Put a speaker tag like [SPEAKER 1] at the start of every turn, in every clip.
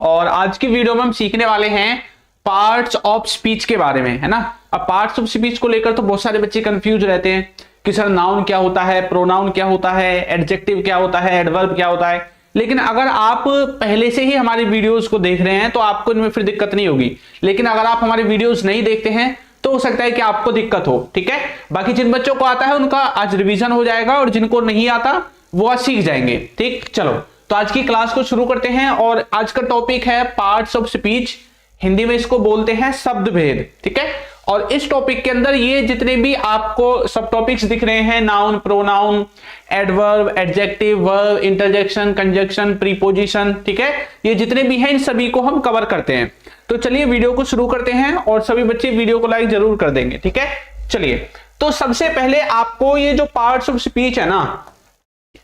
[SPEAKER 1] और आज की वीडियो में हम सीखने वाले हैं पार्ट्स ऑफ स्पीच के बारे में, है ना। अब पार्ट्स ऑफ स्पीच को लेकर तो बहुत सारे बच्चे कंफ्यूज रहते हैं कि सर नाउन क्या होता है, प्रोनाउन क्या होता है, एडजेक्टिव क्या होता है, एडवर्ब क्या होता है। लेकिन अगर आप पहले से ही हमारी वीडियोस को देख रहे हैं तो आपको इनमें फिर दिक्कत नहीं होगी। लेकिन अगर आप हमारी वीडियोस नहीं देखते हैं तो हो सकता है कि आपको दिक्कत हो, ठीक है। बाकी जिन बच्चों को आता है उनका आज रिवीजन हो जाएगा और जिनको नहीं आता वो आज सीख जाएंगे, ठीक। चलो तो आज की क्लास को शुरू करते हैं और आज का टॉपिक है पार्ट्स ऑफ स्पीच। हिंदी में इसको बोलते हैं शब्द भेद, ठीक है। और इस टॉपिक के अंदर ये जितने भी आपको सब टॉपिक्स दिख रहे हैं, noun, pronoun, adverb, adjective, verb, interjection, conjunction, preposition, ठीक है, ये जितने भी हैं इन सभी को हम कवर करते हैं। तो चलिए वीडियो को शुरू करते हैं और सभी बच्चे वीडियो को लाइक जरूर कर देंगे, ठीक है। चलिए तो सबसे पहले आपको ये जो पार्ट्स ऑफ स्पीच है ना,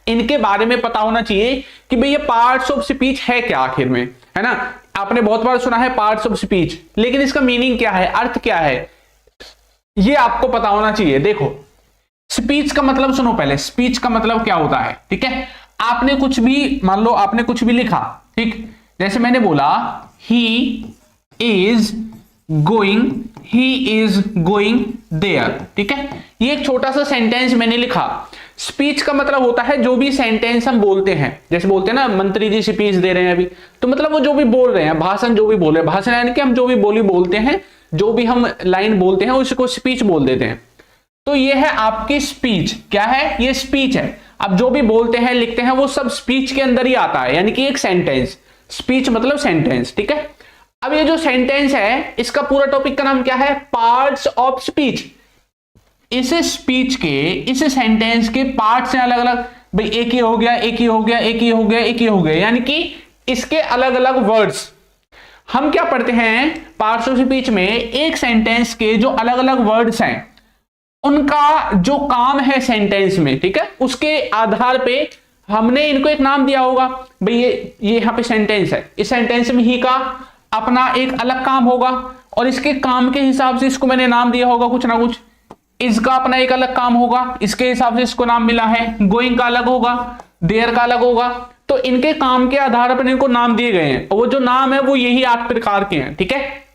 [SPEAKER 1] इनके बारे में पता होना चाहिए कि भाई ये पार्ट्स ऑफ स्पीच है क्या आखिर में, है ना। आपने बहुत बार सुना है पार्ट्स ऑफ स्पीच, लेकिन इसका मीनिंग क्या है, अर्थ क्या है, ये आपको पता होना चाहिए। देखो स्पीच का मतलब सुनो पहले, स्पीच का मतलब क्या होता है, ठीक है। आपने कुछ भी, मान लो आपने कुछ भी लिखा, ठीक, जैसे मैंने बोला ही इज गोइंग देयर, ठीक है। ये एक छोटा सा सेंटेंस मैंने लिखा। स्पीच का मतलब होता है जो भी सेंटेंस हम बोलते हैं, जैसे बोलते हैं ना मंत्री जी स्पीच दे रहे हैं अभी, तो मतलब वो जो भी बोल रहे हैं, भाषण जो भी बोल रहे हैं, भाषण यानी कि हम जो भी बोली बोलते हैं, जो भी हम लाइन बोलते हैं उसको स्पीच बोल देते हैं। तो ये है आपकी स्पीच। क्या है ये? स्पीच है। अब जो भी बोलते हैं लिखते हैं वो सब स्पीच के अंदर ही आता है, यानी कि एक सेंटेंस। स्पीच मतलब सेंटेंस, ठीक है। अब ये जो सेंटेंस है इसका पूरा टॉपिक का नाम क्या है? Parts of speech. इस स्पीच के, इस सेंटेंस के पार्ट्स हैं अलग अलग। भाई एक ही हो गया, एक ही हो गया, एक ही हो गया, एक ही हो गया, यानी कि इसके अलग अलग वर्ड्स। हम क्या पढ़ते हैं पार्ट्स ऑफ स्पीच में? एक सेंटेंस के जो अलग अलग वर्ड्स हैं उनका जो काम है सेंटेंस में, ठीक है, उसके आधार पे हमने इनको एक नाम दिया होगा। भाई ये यहां पे सेंटेंस है, इस सेंटेंस में ही का अपना एक अलग काम होगा और इसके काम के हिसाब से इसको मैंने नाम दिया होगा कुछ ना कुछ। इसका अपना एक अलग काम होगा, इसके हिसाब से इसको नाम मिला है। गोइंग का अलग होगा, देयर का अलग होगा। तो इनके काम के आधार पर इनको नाम दिए गए हैं और वो जो नाम है वो यही 8 प्रकार के हैं, ठीक है।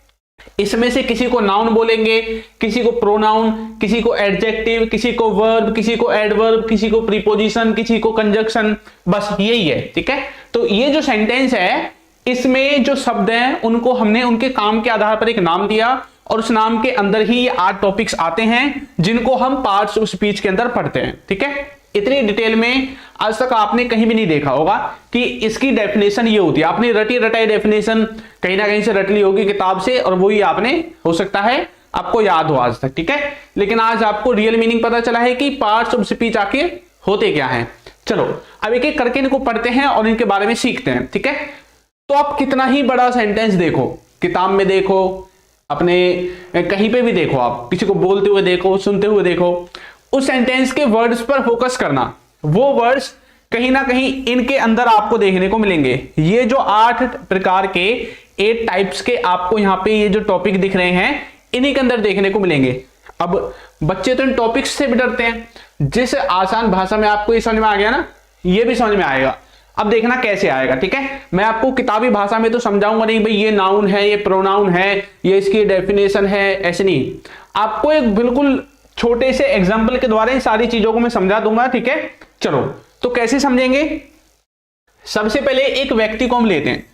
[SPEAKER 1] इसमें से किसी को नाउन बोलेंगे, किसी को प्रोनाउन, किसी को एडजेक्टिव, किसी को वर्ब, किसी को एडवर्ब, किसी को प्रीपोजिशन, किसी को कंजक्शन, बस यही है, ठीक है। तो ये जो सेंटेंस है इसमें जो शब्द हैं उनको हमने उनके काम के आधार पर एक नाम दिया और उस नाम के अंदर ही ये 8 टॉपिक्स आते हैं जिनको हम पार्ट्स ऑफ स्पीच के अंदर पढ़ते हैं, ठीक है। इतनी डिटेल में आज तक आपने कहीं भी नहीं देखा होगा कि इसकी डेफिनेशन ये होती है। आपने रटी रटाई डेफिनेशन कहीं ना कहीं से रट ली होगी किताब से और वही आपने हो सकता है आपको याद हो आज तक, ठीक है। लेकिन आज आपको रियल मीनिंग पता चला है कि पार्ट्स ऑफ स्पीच आखिर होते क्या हैं। चलो अब एक एक करके इनको पढ़ते हैं और इनके बारे में सीखते हैं, ठीक है। तो आप कितना ही बड़ा सेंटेंस देखो, किताब में देखो, अपने कहीं पे भी देखो, आप किसी को बोलते हुए देखो, सुनते हुए देखो, उस सेंटेंस के वर्ड्स पर फोकस करना। वो वर्ड्स कहीं ना कहीं इनके अंदर आपको देखने को मिलेंगे। ये जो 8 प्रकार के 8 टाइप्स के आपको यहाँ पे ये जो टॉपिक दिख रहे हैं इन्हीं के अंदर देखने को मिलेंगे। अब बच्चे तो इन टॉपिक्स से भी डरते हैं। जिस आसान भाषा में आपको ये समझ में आ गया ना, ये भी समझ में आएगा। अब देखना कैसे आएगा, ठीक है। मैं आपको किताबी भाषा में तो समझाऊंगा नहीं भाई ये नाउन है, ये प्रोनाउन है, ये इसकी डेफिनेशन है, ऐसे नहीं। आपको एक बिल्कुल छोटे से एग्जाम्पल के द्वारा इन सारी चीजों को मैं समझा दूंगा, ठीक है। चलो तो कैसे समझेंगे? सबसे पहले एक व्यक्ति को हम लेते हैं।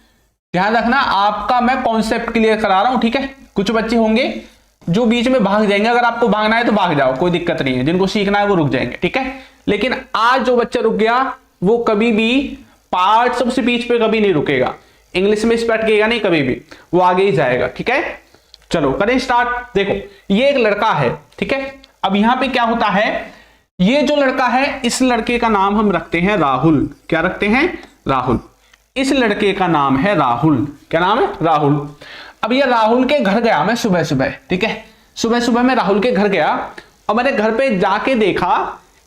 [SPEAKER 1] ध्यान रखना आपका मैं कॉन्सेप्ट क्लियर करा रहा हूं, ठीक है। कुछ बच्चे होंगे जो बीच में भाग जाएंगे, अगर आपको भागना है तो भाग जाओ, कोई दिक्कत नहीं है। जिनको सीखना है वो रुक जाएंगे, ठीक है। लेकिन आज जो बच्चा रुक गया वो कभी भी पार्ट्स ऑफ स्पीच पे कभी नहीं रुकेगा, इंग्लिश में अटकेगा नहीं कभी भी, वो आगे ही जाएगा, ठीक है। चलो करें स्टार्ट। देखो ये एक लड़का है, ठीक है। अब यहां पे क्या होता है, ये जो लड़का है इस लड़के का नाम हम रखते हैं राहुल। क्या रखते हैं? राहुल। इस लड़के का नाम है राहुल। क्या नाम है? राहुल। अब ये राहुल के घर गया मैं सुबह सुबह, ठीक है। सुबह सुबह मैं राहुल के घर गया और मैंने घर पे जाके देखा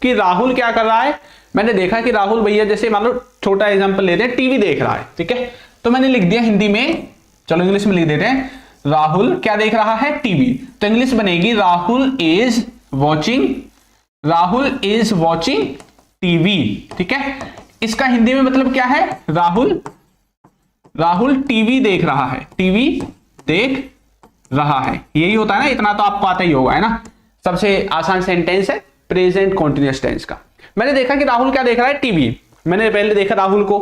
[SPEAKER 1] कि राहुल क्या कर रहा है। मैंने देखा कि राहुल भैया, जैसे मान लो छोटा एग्जांपल लेते हैं, टीवी देख रहा है, ठीक है। तो मैंने लिख दिया हिंदी में, चलो इंग्लिश में लिख देते हैं, राहुल क्या देख रहा है? टीवी। तो इंग्लिश बनेगी राहुल इज वॉचिंग टीवी, ठीक है। इसका हिंदी में मतलब क्या है? राहुल राहुल टीवी देख रहा है, टीवी देख रहा है, यही होता है ना, इतना तो आपको आता ही होगा, है ना। सबसे आसान सेंटेंस है प्रेजेंट कॉन्टिन्यूअस टेंस का। मैंने देखा कि राहुल क्या देख रहा है, टीवी। मैंने पहले देखा राहुल को,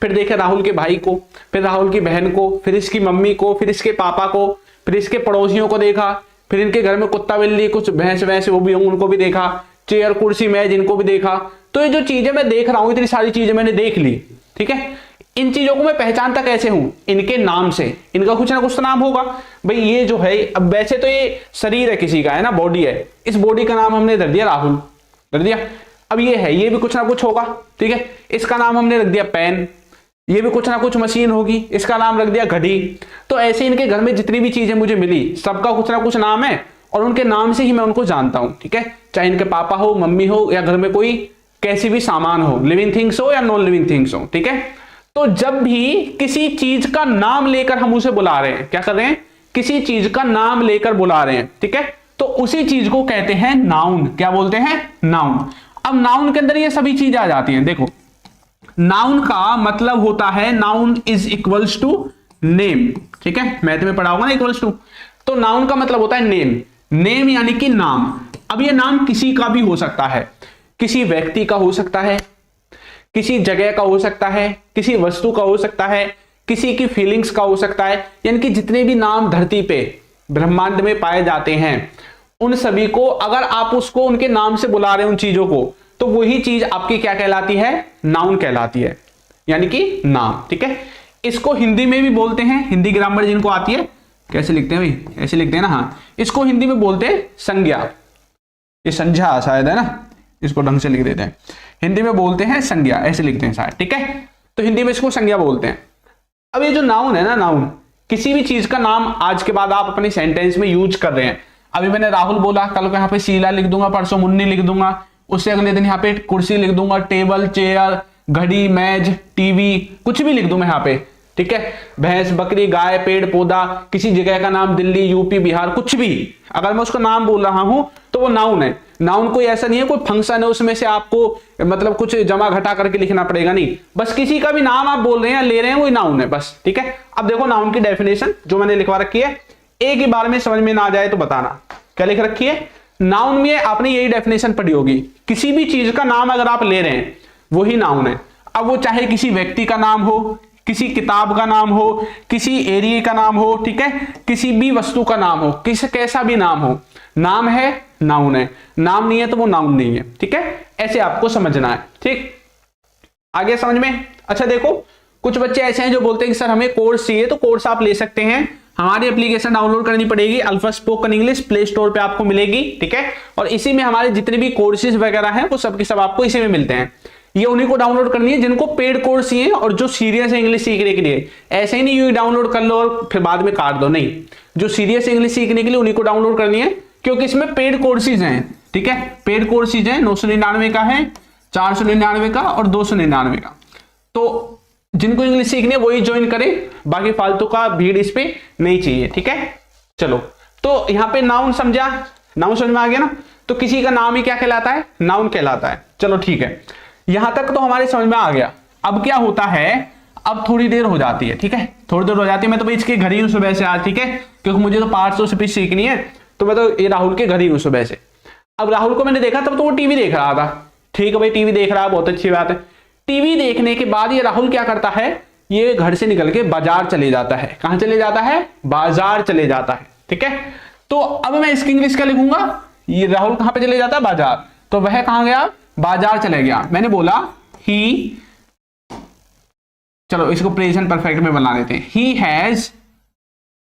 [SPEAKER 1] फिर देखा राहुल के भाई को, फिर राहुल की बहन को, फिर इसकी मम्मी को, फिर इसके पापा को, फिर इसके पड़ोसियों को देखा, फिर इनके घर में कुत्ता बिल्ली कुछ भैंस वैंस वो भी उनको भी देखा, चेयर कुर्सी मेज इनको भी देखा। तो ये जो चीजें मैं देख रहा हूं, इतनी सारी चीजें मैंने देख ली, ठीक है। इन चीजों को मैं पहचानता कैसे हूं, इनके नाम से। इनका कुछ ना कुछ तो नाम होगा भाई। ये जो है, अब वैसे तो ये शरीर है किसी का, है ना, बॉडी है, इस बॉडी का नाम हमने रख दिया राहुल, रख दिया। अब ये है, ये भी कुछ ना कुछ होगा, ठीक है। इसका नाम हमने रख दिया पेन, ये भी कुछ ना कुछ मशीन होगी, इसका नाम रख दिया घड़ी। तो ऐसे इनके घर में जितनी भी चीजें मुझे मिली, सबका कुछ ना कुछ नाम है, और उनके नाम से ही मैं उनको जानता हूं, ठीक है। चाहे इनके पापा हो, मम्मी हो, या घर में कोई कैसी भी सामान हो, लिविंग थिंग्स हो या नॉन लिविंग थिंग्स हो, ठीक है। तो जब भी किसी चीज का नाम लेकर हम उसे बुला रहे हैं, क्या कर रहे हैं, किसी चीज का नाम लेकर बुला रहे हैं, ठीक है, तो उसी चीज को कहते हैं नाउन। क्या बोलते हैं, नाउन। अब नाउन के अंदर ये सभी चीजें आ जाती हैं। देखो, नाउन का मतलब होता है, noun is equals to name, ठीक है, मैथ में पढ़ा होगा ना, इक्वल्स टू। तो नाउन का मतलब होता है नेम, नेम यानी कि नाम। अब ये नाम किसी का भी हो सकता है, किसी व्यक्ति का हो सकता है, किसी जगह का हो सकता है, किसी वस्तु का हो सकता है, किसी की फीलिंग्स का हो सकता है। यानी कि जितने भी नाम धरती पे ब्रह्मांड में पाए जाते हैं, उन सभी को अगर आप उसको उनके नाम से बुला रहे हैं, उन चीजों को, तो वही चीज आपकी क्या कहलाती है, नाउन कहलाती है, यानी कि नाम, ठीक है। इसको हिंदी में भी बोलते हैं, हिंदी ग्रामर जिनको आती है, कैसे लिखते हैं भाई, ऐसे लिखते हैं ना, हाँ, इसको हिंदी में बोलते हैं संज्ञा। ये संज्ञा शायद है ना, इसको ढंग से लिख देते हैं, हिंदी में बोलते हैं संज्ञा, ऐसे लिखते हैं शायद, ठीक है। तो हिंदी में इसको संज्ञा बोलते हैं। अब ये जो नाउन है ना, नाउन किसी भी चीज का नाम आज के बाद आप अपने सेंटेंस में यूज कर रहे हैं। अभी मैंने राहुल बोला, कल को यहाँ पे शीला लिख दूंगा, परसों मुन्नी लिख दूंगा, उससे अगले दिन यहाँ पे कुर्सी लिख दूंगा, टेबल चेयर घड़ी मेज टीवी, कुछ भी लिख दूं मैं यहाँ पे, ठीक है। भैंस बकरी गाय पेड़ पौधा, किसी जगह का नाम दिल्ली यूपी बिहार, कुछ भी अगर मैं उसका नाम बोल रहा हूं तो वो नाउन है। नाउन कोई ऐसा नहीं है कोई फंक्शन है उसमें से आपको मतलब कुछ जमा घटा करके लिखना पड़ेगा, नहीं, बस किसी का भी नाम आप बोल रहे हैं ले रहे हैं, वही नाउन है बस, ठीक है। अब देखो नाउन की डेफिनेशन जो मैंने लिखवा रखी है, एक ही बार में समझ में ना आ जाए तो बताना। क्या लिख रखी है, नाउन में आपने यही डेफिनेशन पढ़ी होगी, किसी भी चीज का नाम अगर आप ले रहे हैं वही नाउन है। अब वो चाहे किसी व्यक्ति का नाम हो, किसी किताब का नाम हो, किसी एरिया का नाम हो, ठीक है, किसी भी वस्तु का नाम हो, किसी कैसा भी नाम हो, नाम है नाउन है, नाम नहीं है तो वो नाउन नहीं है, ठीक है। ऐसे आपको समझना है, ठीक, आगे समझ में। अच्छा देखो कुछ बच्चे ऐसे हैं जो बोलते हैं कि सर हमें कोर्स चाहिए, तो कोर्स आप ले सकते हैं, हमारी एप्लीकेशन डाउनलोड करनी पड़ेगी, alpha spoken English play store पे आपको मिलेगी, ठीक है। और इसी में हमारे जितने भी कोर्सेज वगैरह हैं वो सब के सब आपको इसी में मिलते हैं। ये उन्हीं को डाउनलोड करनी है जिनको पेड कोर्स चाहिए और जो सीरियस है इंग्लिश सीखने के लिए। ऐसे ही नहीं यूं डाउनलोड कर लो और फिर बाद में काट दो, नहीं, जो सीरियस इंग्लिश सीखने के लिए उन्हीं को डाउनलोड करनी है, क्योंकि इसमें पेड कोर्सेज हैं, ठीक है। पेड कोर्सेज हैं, 999 का है, 499 का और 299 का। तो जिनको इंग्लिश सीखनी है वही ज्वाइन करें, बाकी फालतू का भीड़ इस पे नहीं चाहिए, ठीक है। चलो तो यहाँ पे नाउन समझा, नाउन समझ में आ गया ना, तो किसी का नाम ही क्या कहलाता है, नाउन कहलाता है। चलो ठीक है, यहां तक तो हमारे समझ में आ गया। अब क्या होता है, अब थोड़ी देर हो जाती है, ठीक है, थोड़ी देर हो जाती है। मैं तो भाई इसके घर ही हूं सुबह से आज, ठीक है, क्योंकि मुझे तो 500 स्पीच सीखनी है, तो मैं तो ये राहुल के घर ही हूं सुबह से। अब राहुल को मैंने देखा तब तो वो टीवी देख रहा था, ठीक है भाई टीवी देख रहा है, बहुत अच्छी बात है। टीवी देखने के बाद ये राहुल क्या करता है, ये घर से निकल के बाजार चले जाता है। कहां चले जाता है, बाजार चले जाता है, ठीक है। तो अब मैं इसकी इंग्लिश क्या लिखूंगा, ये राहुल कहां पे चले जाता है, बाजार, तो वह कहां गया, बाजार चले गया। मैंने बोला ही, चलो इसको प्रेजेंट परफेक्ट में बना लेते हैं, ही हैज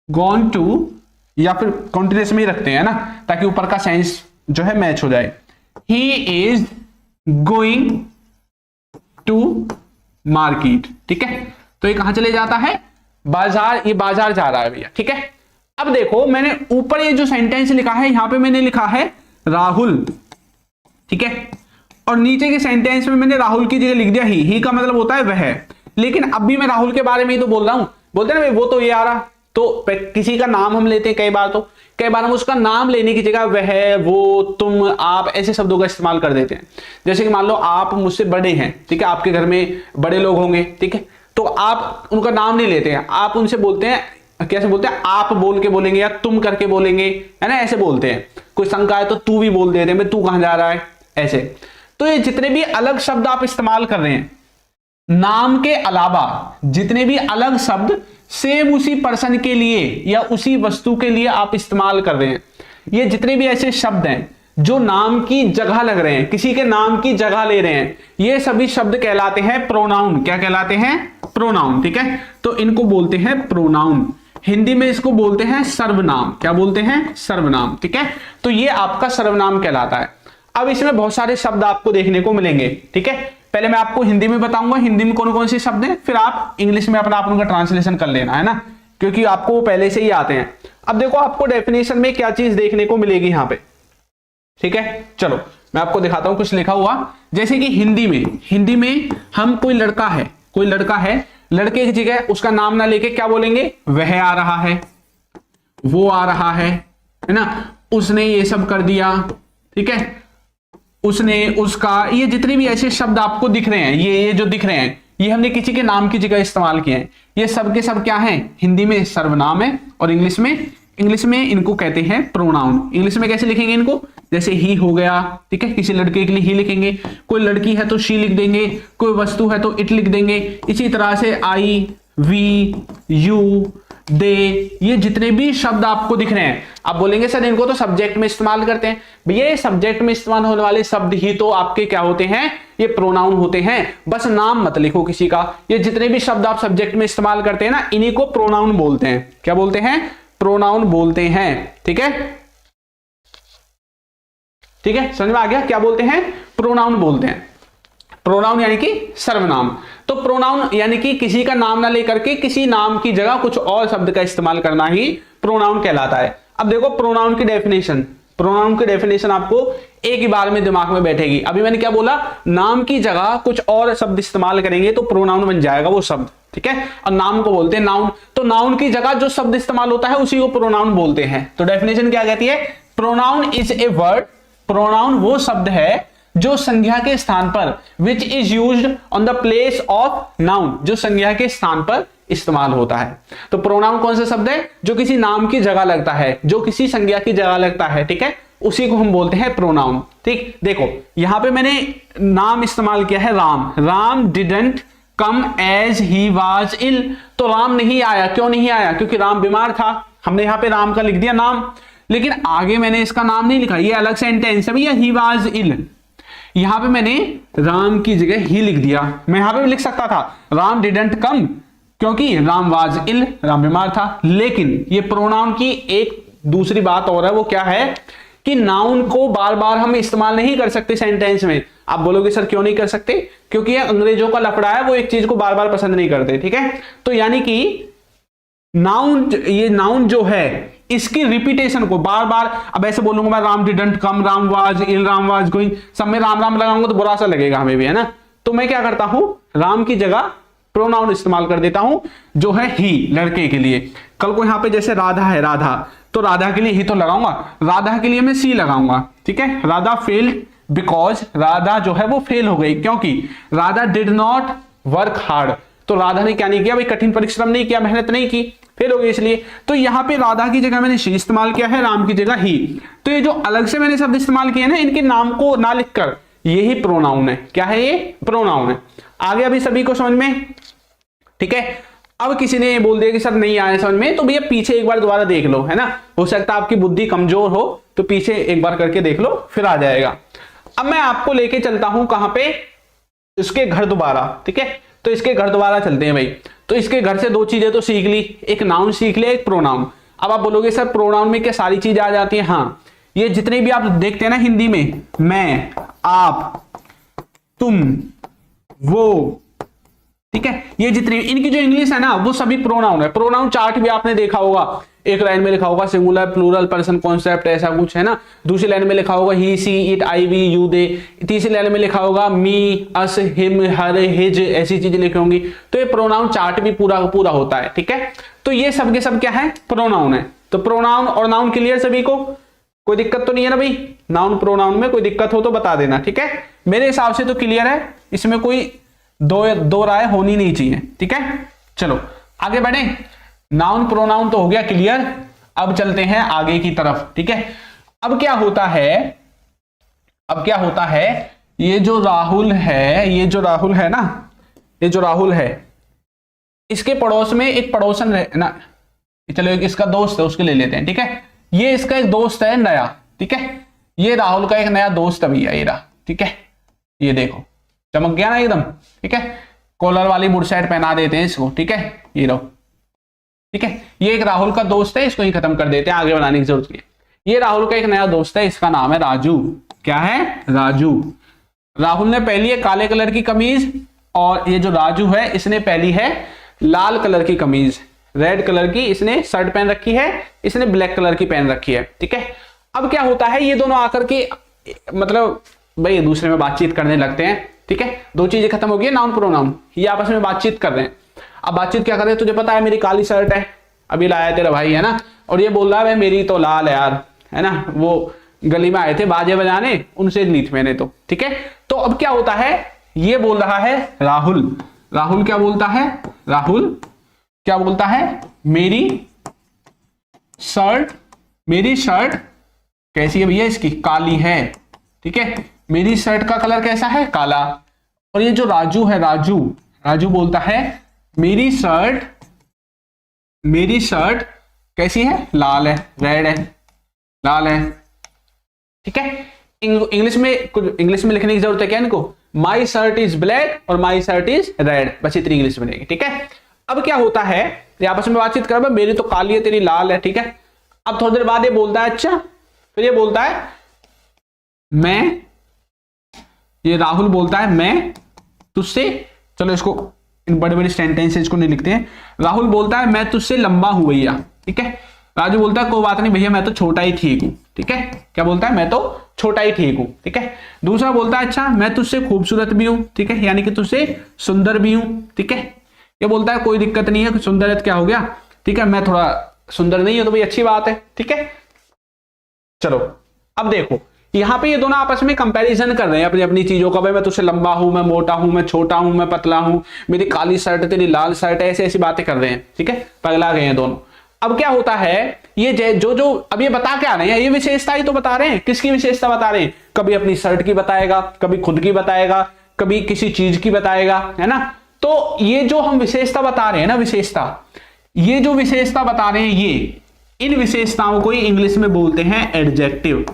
[SPEAKER 1] गॉन टू, या फिर कॉन्टिन्यूअस में ही रखते हैं ना ताकि ऊपर का सेंस जो है मैच हो जाए। He is going to market, ठीक है। तो ये कहां चले जाता है, बाजार, ये बाजार जा रहा है भैया, ठीक है। अब देखो मैंने ऊपर ये जो सेंटेंस लिखा है, यहां पे मैंने लिखा है राहुल, ठीक है, और नीचे के सेंटेंस में मैंने राहुल की जगह लिख दिया ही का मतलब होता है वह। लेकिन अब भी मैं राहुल के बारे में ही तो बोल रहा हूं, बोलते ना वो तो ये आ रहा, तो किसी का नाम हम लेते हैं कई बार, तो कई बार हम उसका नाम लेने की जगह वह वो तुम आप ऐसे शब्दों का इस्तेमाल कर देते हैं। जैसे कि मान लो आप मुझसे बड़े हैं, ठीक है, आपके घर में बड़े लोग होंगे, ठीक है, तो आप उनका नाम नहीं लेते हैं, आप उनसे बोलते हैं, कैसे बोलते हैं, आप बोल के बोलेंगे या तुम करके बोलेंगे, है ना, ऐसे बोलते हैं। कोई शंका है तो तू भी बोल देते हैं, भाई तू कहां जा रहा है, ऐसे। तो ये जितने भी अलग शब्द आप इस्तेमाल कर रहे हैं, नाम के अलावा जितने भी अलग शब्द सेम उसी पर्सन के लिए या उसी वस्तु के लिए आप इस्तेमाल कर रहे हैं, ये जितने भी ऐसे शब्द हैं जो नाम की जगह लग रहे हैं, किसी के नाम की जगह ले रहे हैं, ये सभी शब्द कहलाते हैं प्रोनाउन। क्या कहलाते हैं? प्रोनाउन। ठीक है, तो इनको बोलते हैं प्रोनाउन। हिंदी में इसको बोलते हैं सर्वनाम। क्या बोलते हैं? सर्वनाम। ठीक है, तो ये आपका सर्वनाम कहलाता है। अब इसमें बहुत सारे शब्द आपको देखने को मिलेंगे। ठीक है, पहले मैं आपको हिंदी में बताऊंगा हिंदी में कौन कौन से शब्द हैं, फिर आप इंग्लिश में अपना उनका ट्रांसलेशन कर लेना, है ना, क्योंकि आपको पहले से ही आते हैं। अब देखो आपको डेफिनेशन में क्या चीज देखने को मिलेगी यहां पे। ठीक है, चलो मैं आपको दिखाता हूं कुछ लिखा हुआ। जैसे कि हिंदी में हम कोई लड़का है, लड़के की जगह उसका नाम ना लेके क्या बोलेंगे? वह आ रहा है, वो आ रहा है ना, उसने ये सब कर दिया। ठीक है, उसने, उसका, ये जितने भी ऐसे शब्द आपको दिख रहे हैं, ये जो दिख रहे हैं, ये हमने किसी के नाम की जगह इस्तेमाल किए हैं। ये सब के सब क्या हैं? हिंदी में सर्वनाम है और इंग्लिश में इनको कहते हैं प्रोनाउन। इंग्लिश में कैसे लिखेंगे इनको? जैसे ही हो गया। ठीक है, किसी लड़के के लिए ही लिखेंगे, कोई लड़की है तो शी लिख देंगे, कोई वस्तु है तो इट लिख देंगे। इसी तरह से आई, वी, यू, दे, ये जितने भी शब्द आपको दिख रहे हैं, आप बोलेंगे सर इनको तो सब्जेक्ट में इस्तेमाल करते हैं। भैया ये सब्जेक्ट में इस्तेमाल होने वाले शब्द ही तो आपके क्या होते हैं? ये प्रोनाउन होते हैं। बस नाम मत लिखो किसी का। ये जितने भी शब्द आप सब्जेक्ट में इस्तेमाल करते हैं ना, इन्हीं को प्रोनाउन बोलते हैं। क्या बोलते हैं? प्रोनाउन बोलते हैं। ठीक है, ठीक है, समझ में आ गया? क्या बोलते हैं? प्रोनाउन बोलते हैं। प्रोनाउन यानी कि सर्वनाम। तो प्रोनाउन यानी कि किसी का नाम ना लेकर के किसी नाम की जगह कुछ और शब्द का इस्तेमाल करना ही प्रोनाउन कहलाता है। अब देखो प्रोनाउन की डेफिनेशन आपको एक ही बार में दिमाग में बैठेगी। अभी मैंने क्या बोला? नाम की जगह कुछ और शब्द इस्तेमाल करेंगे तो प्रोनाउन बन जाएगा वो शब्द। ठीक है, और नाम को बोलते हैं नाउन। तो नाउन की जगह जो शब्द इस्तेमाल होता है उसी को प्रोनाउन बोलते हैं। तो डेफिनेशन क्या कहती है? Pronoun is a word, pronoun वो शब्द है जो संज्ञा के स्थान पर, which is used on the place of noun, जो संज्ञा के स्थान पर इस्तेमाल होता है। तो प्रोनाउन कौन सा शब्द है? जो किसी नाम की जगह लगता है, जो किसी संज्ञा की जगह लगता है। ठीक है, उसी को हम बोलते हैं प्रोनाउन। ठीक, देखो यहां पे मैंने नाम इस्तेमाल किया है Ram didn't come as he was ill. तो राम नहीं आया। क्यों नहीं आया? क्योंकि राम बीमार था। हमने यहां पे राम का लिख दिया नाम, लेकिन आगे मैंने इसका नाम नहीं लिखा। ये अलग सेंटेंस है भैया, ही वाज इल। यहां पे मैंने राम की जगह ही लिख दिया। मैं यहां पे भी लिख सकता था राम डिडंट कम, क्योंकि राम वाज इल, राम बीमार था। लेकिन ये प्रोनाउन की एक दूसरी बात और है, वो क्या है कि नाउन को बार बार हम इस्तेमाल नहीं कर सकते सेंटेंस में। आप बोलोगे सर क्यों नहीं कर सकते? क्योंकि ये अंग्रेजों का लफड़ा है, वो एक चीज को बार बार पसंद नहीं करते। ठीक है, तो यानी कि नाउन, ये नाउन जो है इसकी रिपीटेशन को बार बार, अब ऐसे बोलूंगा मैं Ram didn't come, Ram was ill, Ram was going, सब में राम राम लगाऊंगा तो बुरा सा लगेगा हमें भी, है ना। तो मैं क्या करता हूं, राम की जगह प्रोनाउन इस्तेमाल कर देता हूं जो है ही, लड़के के लिए। कल को यहां पे जैसे राधा है, राधा, तो राधा के लिए ही तो लगाऊंगा, राधा के लिए मैं सी लगाऊंगा। ठीक है, राधा फेल्ड बिकॉज, राधा जो है वो फेल हो गई क्योंकि Radha did not work hard. तो राधा ने क्या नहीं किया भाई? कठिन परिश्रम नहीं किया, मेहनत नहीं की, फेल हो गई इसलिए। तो यहां पे राधा की जगह मैंने शी इस्तेमाल किया है, राम की जगह ही। तो ये जो अलग से मैंने शब्द इस्तेमाल किए ना, इनके नाम को ना लिखकर, यही प्रोनाउन है। क्या है ये? प्रोनाउन है। आगे अभी सभी को समझ में? ठीक है, अब किसी ने बोल दिया कि सर नहीं आया समझ में, तो भैया पीछे एक बार दोबारा देख लो, है ना। हो सकता है आपकी बुद्धि कमजोर हो, तो पीछे एक बार करके देख लो, फिर आ जाएगा। अब मैं आपको लेके चलता हूं कहां पे? इसके घर दोबारा। ठीक है, तो इसके घर दोबारा चलते हैं भाई। तो इसके घर से दो चीजें तो सीख ली, एक नाउन सीख लिया, एक प्रोनाउन। अब आप बोलोगे सर प्रोनाउन में क्या सारी चीजें आ जाती हैं? हाँ, ये जितने भी आप देखते हैं ना हिंदी में, मैं, आप, तुम, वो, ठीक है, ये जितने, इनकी जो इंग्लिश है ना वो सभी प्रोनाउन है। प्रोनाउन चार्ट भी आपने देखा होगा, एक लाइन में लिखा होगा सिंगुलर, प्लूरल, पर्सन, कॉन्सेप्ट, ऐसा कुछ है ना। दूसरी लाइन में लिखा होगा ही, सी, इट, आई, वी, यू, दे। तीसरी लाइन में लिखा होगा मी, अस, हिम, हर, हिज, ऐसी चीजें लिखी होंगी। तो ये प्रोनाउन चार्ट भी पूरा पूरा होता है। ठीक है, तो ये सब के सब क्या है? प्रोनाउन है। तो प्रोनाउन और नाउन क्लियर सभी को? कोई दिक्कत तो नहीं है ना भाई? नाउन प्रोनाउन में कोई दिक्कत हो तो बता देना। ठीक है, मेरे हिसाब से तो क्लियर है, इसमें कोई दो राय होनी नहीं चाहिए, ठीक है। चलो आगे बढ़े, नाउन प्रोनाउन तो हो गया क्लियर। अब चलते हैं आगे की तरफ, ठीक है। अब क्या होता है, ये जो राहुल है ना, ये जो राहुल है, इसके पड़ोस में एक पड़ोसन है ना, चलो एक इसका दोस्त है उसके ले लेते हैं, ठीक है। ये इसका एक दोस्त है नया, ठीक है। ये राहुल का एक नया दोस्त है भैया, ये रहा, ठीक है। ये देखो चमक गया ना एकदम, ठीक है। कॉलर वाली बुरशर्ट पहना देते हैं इसको, ठीक है। ये रहो, ठीक है। ये एक राहुल का दोस्त है, इसको ही खत्म कर देते हैं, आगे बनाने की जरूरत नहीं है। ये राहुल का एक नया दोस्त है, इसका नाम है राजू। क्या है? राजू। राहुल ने पहली है काले कलर की कमीज, और ये जो राजू है इसने पहली है लाल कलर की कमीज, रेड कलर की इसने शर्ट पहन रखी है, इसने ब्लैक कलर की पहन रखी है, ठीक है। अब क्या होता है, ये दोनों आकर के मतलब भाई एक दूसरे में बातचीत करने लगते हैं, ठीक है। दो चीजें खत्म हो गई, नाउन प्रोनाउन, ये आपस में बातचीत कर रहे हैं। अब बातचीत क्या कर रहे हैं, तुझे पता है मेरी काली शर्ट है, अभी लाया तेरा भाई है ना, और ये बोल रहा है मेरी तो लाल है यार, है ना, वो गली में आए थे बाजे बजाने, उनसे ली थी मैंने तो, ठीक है। तो अब क्या होता है, ये बोल रहा है राहुल क्या बोलता है, राहुल क्या बोलता है, मेरी शर्ट कैसी है भैया, इसकी काली है, ठीक है। मेरी शर्ट का कलर कैसा है, काला। और ये जो राजू है, राजू बोलता है मेरी शर्ट कैसी है, लाल है, रेड है, लाल है, ठीक है। इंग्लिश में लिखने की जरूरत है क्या इनको, माई शर्ट इज ब्लैक और माई शर्ट इज रेड, बस इतनी इंग्लिश बनेगी, ठीक है। अब क्या होता है, ये आपस में बातचीत कर रहा है, मेरी तो काली है तेरी लाल है, ठीक है। अब थोड़ी देर बाद ये बोलता है अच्छा, फिर ये बोलता है ये राहुल बोलता है मैं तुझसे, चलो इसको इन बड़े बड़े सेंटेंसेस को नहीं लिखते हैं। राहुल बोलता है मैं तुझसे लंबा हूं भैया, ठीक है। राजू बोलता है कोई बात नहीं भैया, मैं तो छोटा ही ठीक हूं, ठीक है। क्या बोलता है, मैं तो छोटा ही ठीक हूं, ठीक है। दूसरा बोलता है अच्छा मैं तुझसे खूबसूरत भी हूं, ठीक है, यानी कि तुझसे सुंदर भी हूं, ठीक है। ये बोलता है कोई दिक्कत नहीं है, सुंदर है तो क्या हो गया, ठीक है, मैं थोड़ा सुंदर नहीं हूं तो भाई अच्छी बात है, ठीक है। चलो अब देखो, यहां पे ये दोनों आपस में कंपैरिजन कर रहे हैं अपनी अपनी चीजों का, भाई मैं तुझसे लंबा हूं, मैं मोटा हूं, मैं छोटा हूं, मैं पतला हूं, मेरी काली शर्ट तेरी लाल शर्ट है, ऐसी ऐसी बातें कर रहे हैं, ठीक है। पगला गए हैं दोनों। अब क्या होता है, ये जो अब ये बता क्या रहे हैं, ये विशेषता ही तो बता रहे हैं। किसकी विशेषता बता रहे हैं, कभी अपनी शर्ट की बताएगा, कभी खुद की बताएगा, कभी किसी चीज की बताएगा, है ना। तो ये जो हम विशेषता बता रहे हैं ना, ये जो विशेषता बता रहे हैं, ये इन विशेषताओं को ही इंग्लिश में बोलते हैं एडजेक्टिव।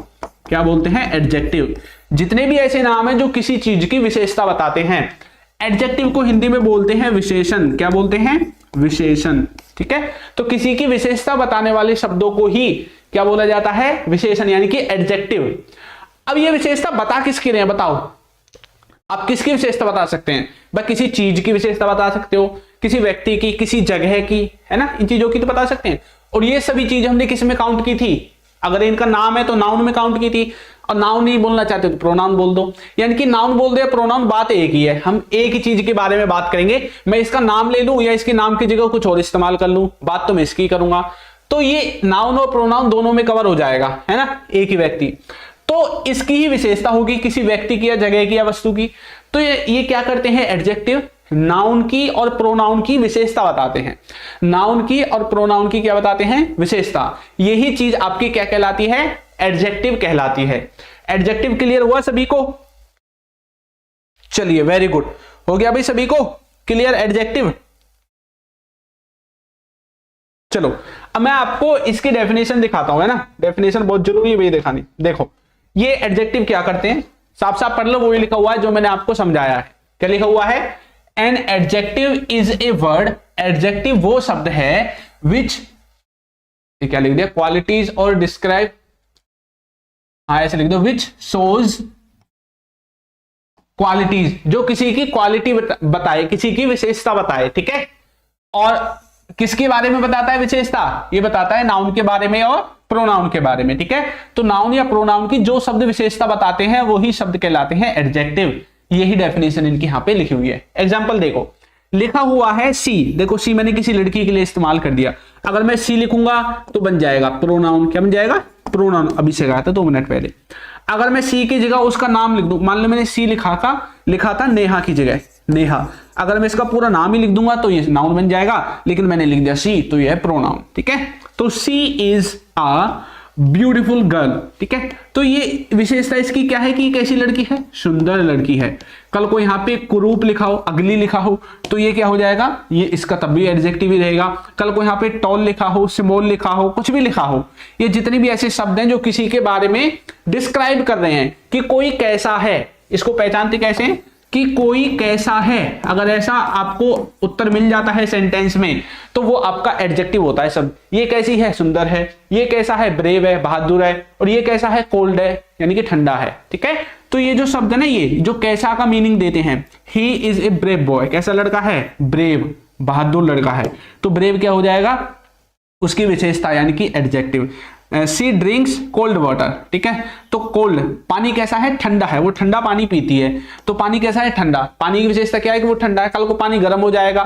[SPEAKER 1] क्या बोलते हैं, एडजेक्टिव। जितने भी ऐसे नाम हैं जो किसी चीज की विशेषता बताते हैं, एडजेक्टिव को हिंदी में बोलते हैं विशेषण। क्या बोलते हैं, विशेषण, ठीक है। तो किसी की विशेषता बताने वाले शब्दों को ही क्या बोला जाता है, विशेषण, यानी कि एडजेक्टिव। अब ये विशेषता बता किसकी रहे हैं, बताओ आप किसकी विशेषता बता सकते हैं, भाई किसी चीज की विशेषता बता सकते हो, किसी व्यक्ति की, किसी जगह की, है ना, इन चीजों की तो बता सकते हैं। और ये सभी चीज हमने किस में काउंट की थी, अगर इनका नाम है तो नाउन में काउंट की थी, और नाउन नहीं बोलना चाहते तो प्रोनाउन बोल दो, यानी कि नाउन बोल दो या प्रोनाउन, बात एक ही है। हम एक ही चीज के बारे में बात करेंगे, मैं इसका नाम ले लूं या इसके नाम की जगह कुछ और इस्तेमाल कर लूं, बात तो मैं इसकी करूंगा, तो ये नाउन और प्रोनाउन दोनों में कवर हो जाएगा, है ना, एक ही व्यक्ति। तो इसकी ही विशेषता होगी किसी व्यक्ति की या जगह की या वस्तु की। तो ये क्या करते हैं, एडजेक्टिव नाउन की और प्रोनाउन की विशेषता बताते हैं। नाउन की और प्रोनाउन की क्या बताते हैं, विशेषता। यही चीज आपकी क्या कहलाती है, एडजेक्टिव कहलाती है। एडजेक्टिव क्लियर हुआ सभी को, चलिए वेरी गुड, हो गया भाई सभी को क्लियर एडजेक्टिव। चलो अब मैं आपको इसकी डेफिनेशन दिखाता हूं, है ना, डेफिनेशन बहुत जरूरी है भैया दिखानी। देखो ये एडजेक्टिव क्या करते हैं, साफ साफ पढ़ लो, वही लिखा हुआ है जो मैंने आपको समझाया है। क्या लिखा हुआ है, an adjective is a word, adjective वो शब्द है विच, क्या लिख दिया, क्वालिटीज और डिस्क्राइब, हाँ ऐसे लिख दो, विच शोज क्वालिटीज, जो किसी की क्वालिटी बताए, किसी की विशेषता बताए, ठीक है। और किसके बारे में बताता है विशेषता, ये बताता है नाउन के बारे में और प्रोनाउन के बारे में, ठीक है। तो नाउन या प्रोनाउन की जो शब्द विशेषता बताते हैं वही शब्द कहलाते हैं एडजेक्टिव। यही डेफिनेशन इनकी यहां पे लिखी हुई है। एग्जांपल देखो, लिखा हुआ है सी, देखो सी मैंने किसी लड़की के लिए इस्तेमाल कर दिया, अगर मैं सी लिखूंगा तो बन जाएगा प्रोनाउन, क्या बन जाएगा, प्रोनाउन अभी से गाया था 2 मिनट पहले। अगर मैं सी की जगह उसका नाम लिख दूं, मान लो मैंने सी लिखा था नेहा की जगह, नेहा, अगर मैं इसका पूरा नाम ही लिख दूंगा तो ये नाउन बन जाएगा, लेकिन मैंने लिख दिया सी तो ये है प्रोनाउन। ठीक है, तो सी इज अ ब्यूटीफुल गर्ल। ठीक है, तो ये विशेषता इसकी क्या है कि ये कैसी लड़की है, सुंदर लड़की है। कल को यहाँ पे कुरूप लिखा हो, अगली लिखा हो तो ये क्या हो जाएगा, ये इसका तब भी एडजेक्टिव ही रहेगा। कल को यहाँ पे टॉल लिखा हो, स्मॉल लिखा हो, कुछ भी लिखा हो, ये जितने भी ऐसे शब्द हैं जो किसी के बारे में डिस्क्राइब कर रहे हैं कि कोई कैसा है, इसको पहचानते कैसे हैं कि कोई कैसा है। अगर ऐसा आपको उत्तर मिल जाता है सेंटेंस में तो वो आपका एडजेक्टिव होता है शब्द। ये कैसी है, सुंदर है। ये कैसा है, ब्रेव है, बहादुर है। और ये कैसा है, कोल्ड है, यानी कि ठंडा है। ठीक है, तो ये जो शब्द है ना, ये जो कैसा का मीनिंग देते हैं, he is a brave boy, कैसा लड़का है, ब्रेव, बहादुर लड़का है। तो ब्रेव क्या हो जाएगा, उसकी विशेषता यानी कि एडजेक्टिव। सी ड्रिंक्स कोल्ड वाटर। ठीक है, तो कोल्ड पानी कैसा है, ठंडा है, वो ठंडा पानी पीती है। तो पानी कैसा है, ठंडा। पानी की विशेषता क्या है कि वो ठंडा है, कल को पानी गर्म हो जाएगा,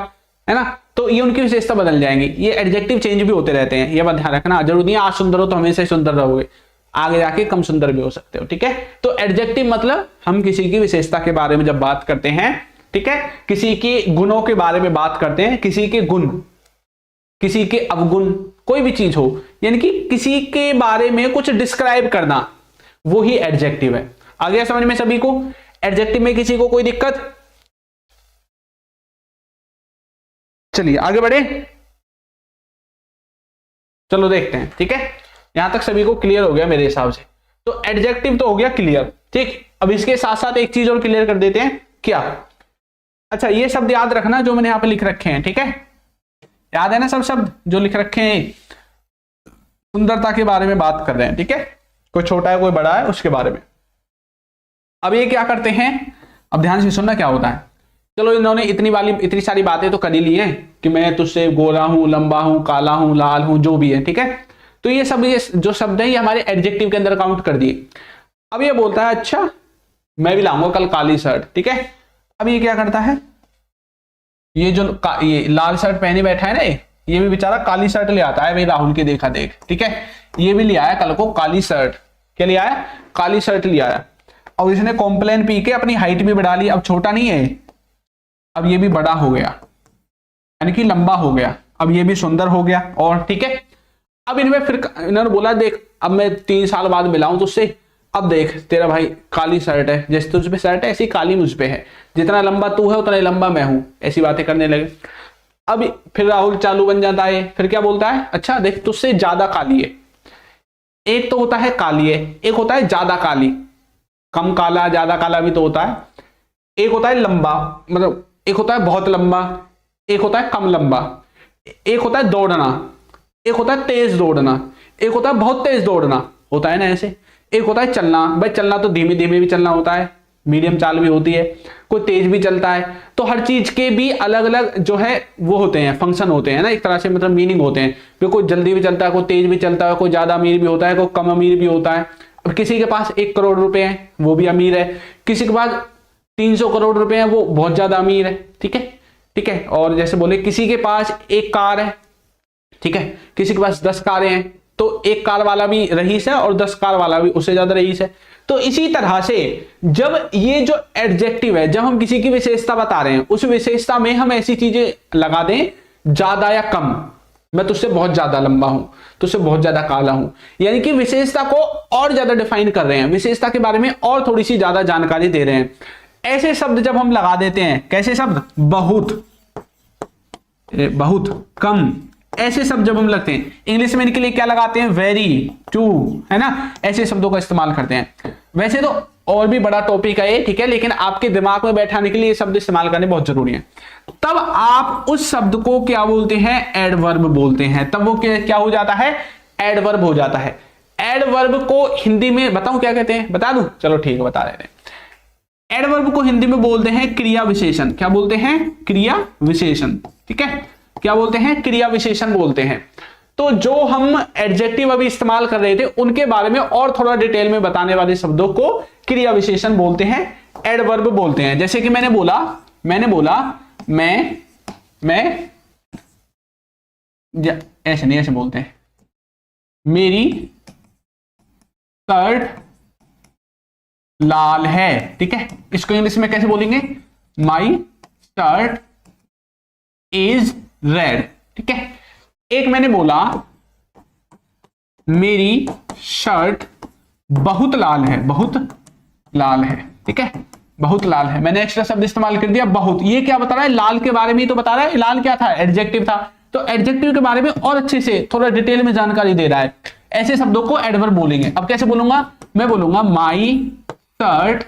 [SPEAKER 1] है ना, तो ये उनकी विशेषता बदल जाएंगी। ये एडजेक्टिव चेंज भी होते रहते हैं, ये बात ध्यान रखना। जरूरी नहीं आज सुंदर हो तो हमेशा ही सुंदर रहोगे, आगे जाके कम सुंदर भी हो सकते हो। ठीक है, तो एडजेक्टिव मतलब हम किसी की विशेषता के बारे में जब बात करते हैं, ठीक है, किसी के गुणों के बारे में बात करते हैं, किसी के गुण, किसी के अवगुण, कोई भी चीज हो, यानी कि किसी के बारे में कुछ डिस्क्राइब करना, वो ही एडजेक्टिव है। आ गया समझ में सभी को? एडजेक्टिव में किसी को कोई दिक्कत? चलिए आगे बढ़े, चलो देखते हैं। ठीक है, यहां तक सभी को क्लियर हो गया मेरे हिसाब से। तो एडजेक्टिव तो हो गया क्लियर। ठीक, अब इसके साथ साथ एक चीज और क्लियर कर देते हैं। क्या? अच्छा, ये शब्द याद रखना जो मैंने यहां पे लिख रखे हैं। ठीक है, याद है ना सब शब्द जो लिख रखे हैं, सुंदरता के बारे में बात कर रहे हैं। ठीक है, कोई छोटा है कोई बड़ा है उसके बारे में। अब ये क्या करते हैं, अब ध्यान से सुनना क्या होता है। चलो इन्होंने इतनी सारी बातें तो कर ही ली हैं कि मैं तुझसे गोरा हूं, लंबा हूं, काला हूं, लाल हूं, जो भी है। ठीक है, तो ये सब ये जो शब्द है ये हमारे एडजेक्टिव के अंदर काउंट कर दिए। अब ये बोलता है अच्छा मैं भी लाऊंगा कल काली शर्ट। ठीक है, अब ये क्या करता है, ये जो ये लाल शर्ट पहने बैठा है ना, ये भी बेचारा काली शर्ट ले आता है। भाई राहुल के देखा देख। ठीक है, ये भी ले आया कल को काली शर्ट। क्या ले आया, काली शर्ट ले आया। और इसने कॉम्प्लेन पी के अपनी हाइट भी बढ़ा ली। अब छोटा नहीं है, अब ये भी बड़ा हो गया, यानी कि लंबा हो गया। अब ये भी सुंदर हो गया। और ठीक है, अब इनमें फिर इन्होंने बोला देख अब मैं 3 साल बाद मिलाऊं तुझसे, अब देख तेरा भाई काली शर्ट है, जैसे तुझ पे शर्ट है ऐसी काली मुझ पे है, जितना लंबा तू है उतना ही लंबा मैं हूं, ऐसी बातें करने लगे। अब फिर राहुल चालू बन जाता है। फिर क्या बोलता है, अच्छा देख तुझसे ज्यादा काली है। एक तो होता है काली है, एक होता है ज्यादा काली, कम काला ज्यादा काला भी तो होता है। एक होता है लंबा, मतलब एक होता है बहुत लंबा, एक होता है कम लंबा, एक होता है दौड़ना, एक होता है तेज दौड़ना, एक होता है बहुत तेज दौड़ना, होता है ना ऐसे। एक होता है चलना, भाई चलना तो धीमे धीमे भी चलना होता है, मीडियम चाल भी होती है, कोई तेज भी चलता है। तो हर चीज के भी अलग अलग जो है वो होते हैं, फंक्शन होते हैं ना, एक तरह से मतलब मीनिंग होते हैं। फिर कोई जल्दी भी चलता है, कोई तेज भी चलता है, कोई ज्यादा अमीर भी होता है, कोई कम अमीर भी होता है। अब किसी के पास 1 करोड़ रुपए है वो भी अमीर है, किसी के पास 300 करोड़ रुपए है वो बहुत ज्यादा अमीर है। ठीक है, ठीक है, और जैसे बोले किसी के पास 1 कार है, ठीक है, किसी के पास 10 कारें हैं, तो 1 कार वाला भी रईस है और 10 कार वाला भी उससे ज्यादा रईस है। तो इसी तरह से जब ये जो एडजेक्टिव है, जब हम किसी की विशेषता बता रहे हैं, उस विशेषता में हम ऐसी चीजें लगा दें ज्यादा या कम, मैं तुझसे बहुत ज्यादा लंबा हूं, तुझसे बहुत ज्यादा काला हूं, यानी कि विशेषता को और ज्यादा डिफाइन कर रहे हैं, विशेषता के बारे में और थोड़ी सी ज्यादा जानकारी दे रहे हैं। ऐसे शब्द जब हम लगा देते हैं, कैसे शब्द, बहुत, बहुत कम, ऐसे शब्द जब हम लगते हैं, इंग्लिश में इनके लिए क्या लगाते हैं, वेरी, टू, है ना, ऐसे शब्दों का इस्तेमाल करते हैं। वैसे तो और भी बड़ा टॉपिक है ये, ठीक है, लेकिन आपके दिमाग में बैठाने के लिए ये शब्द इस्तेमाल करने बहुत जरूरी है। तब आप उस शब्द को क्या बोलते हैं, एडवर्ब बोलते हैं। तब वो क्या हो जाता है, एडवर्ब हो जाता है। एडवर्ब को हिंदी में बताऊं क्या कहते हैं, बता दूं, चलो ठीक है बता रहे हैं। एडवर्ब को हिंदी में बोलते हैं क्रिया विशेषण। क्या बोलते हैं, क्रिया विशेषण। ठीक है, क्या बोलते हैं, क्रिया विशेषण बोलते हैं। तो जो हम एडजेक्टिव अभी इस्तेमाल कर रहे थे उनके बारे में और थोड़ा डिटेल में बताने वाले शब्दों को क्रिया विशेषण बोलते हैं, एडवर्ब बोलते हैं। जैसे कि मैंने बोला मैं ऐसे नहीं, ऐसे बोलते हैं, मेरी शर्ट लाल है। ठीक है, इसको इंग्लिश में कैसे बोलेंगे? My shirt is red. ठीक है, एक मैंने बोला मेरी शर्ट बहुत लाल है, बहुत लाल है। ठीक है, बहुत लाल है, मैंने एक्स्ट्रा शब्द इस्तेमाल कर दिया बहुत। ये क्या बता रहा है? लाल के बारे में ही तो बता रहा है। लाल क्या था? एडजेक्टिव था। तो एडजेक्टिव के बारे में और अच्छे से थोड़ा डिटेल में जानकारी दे रहा है। ऐसे शब्दों को एडवर्ब बोलेंगे। अब कैसे बोलूंगा? मैं बोलूंगा माई शर्ट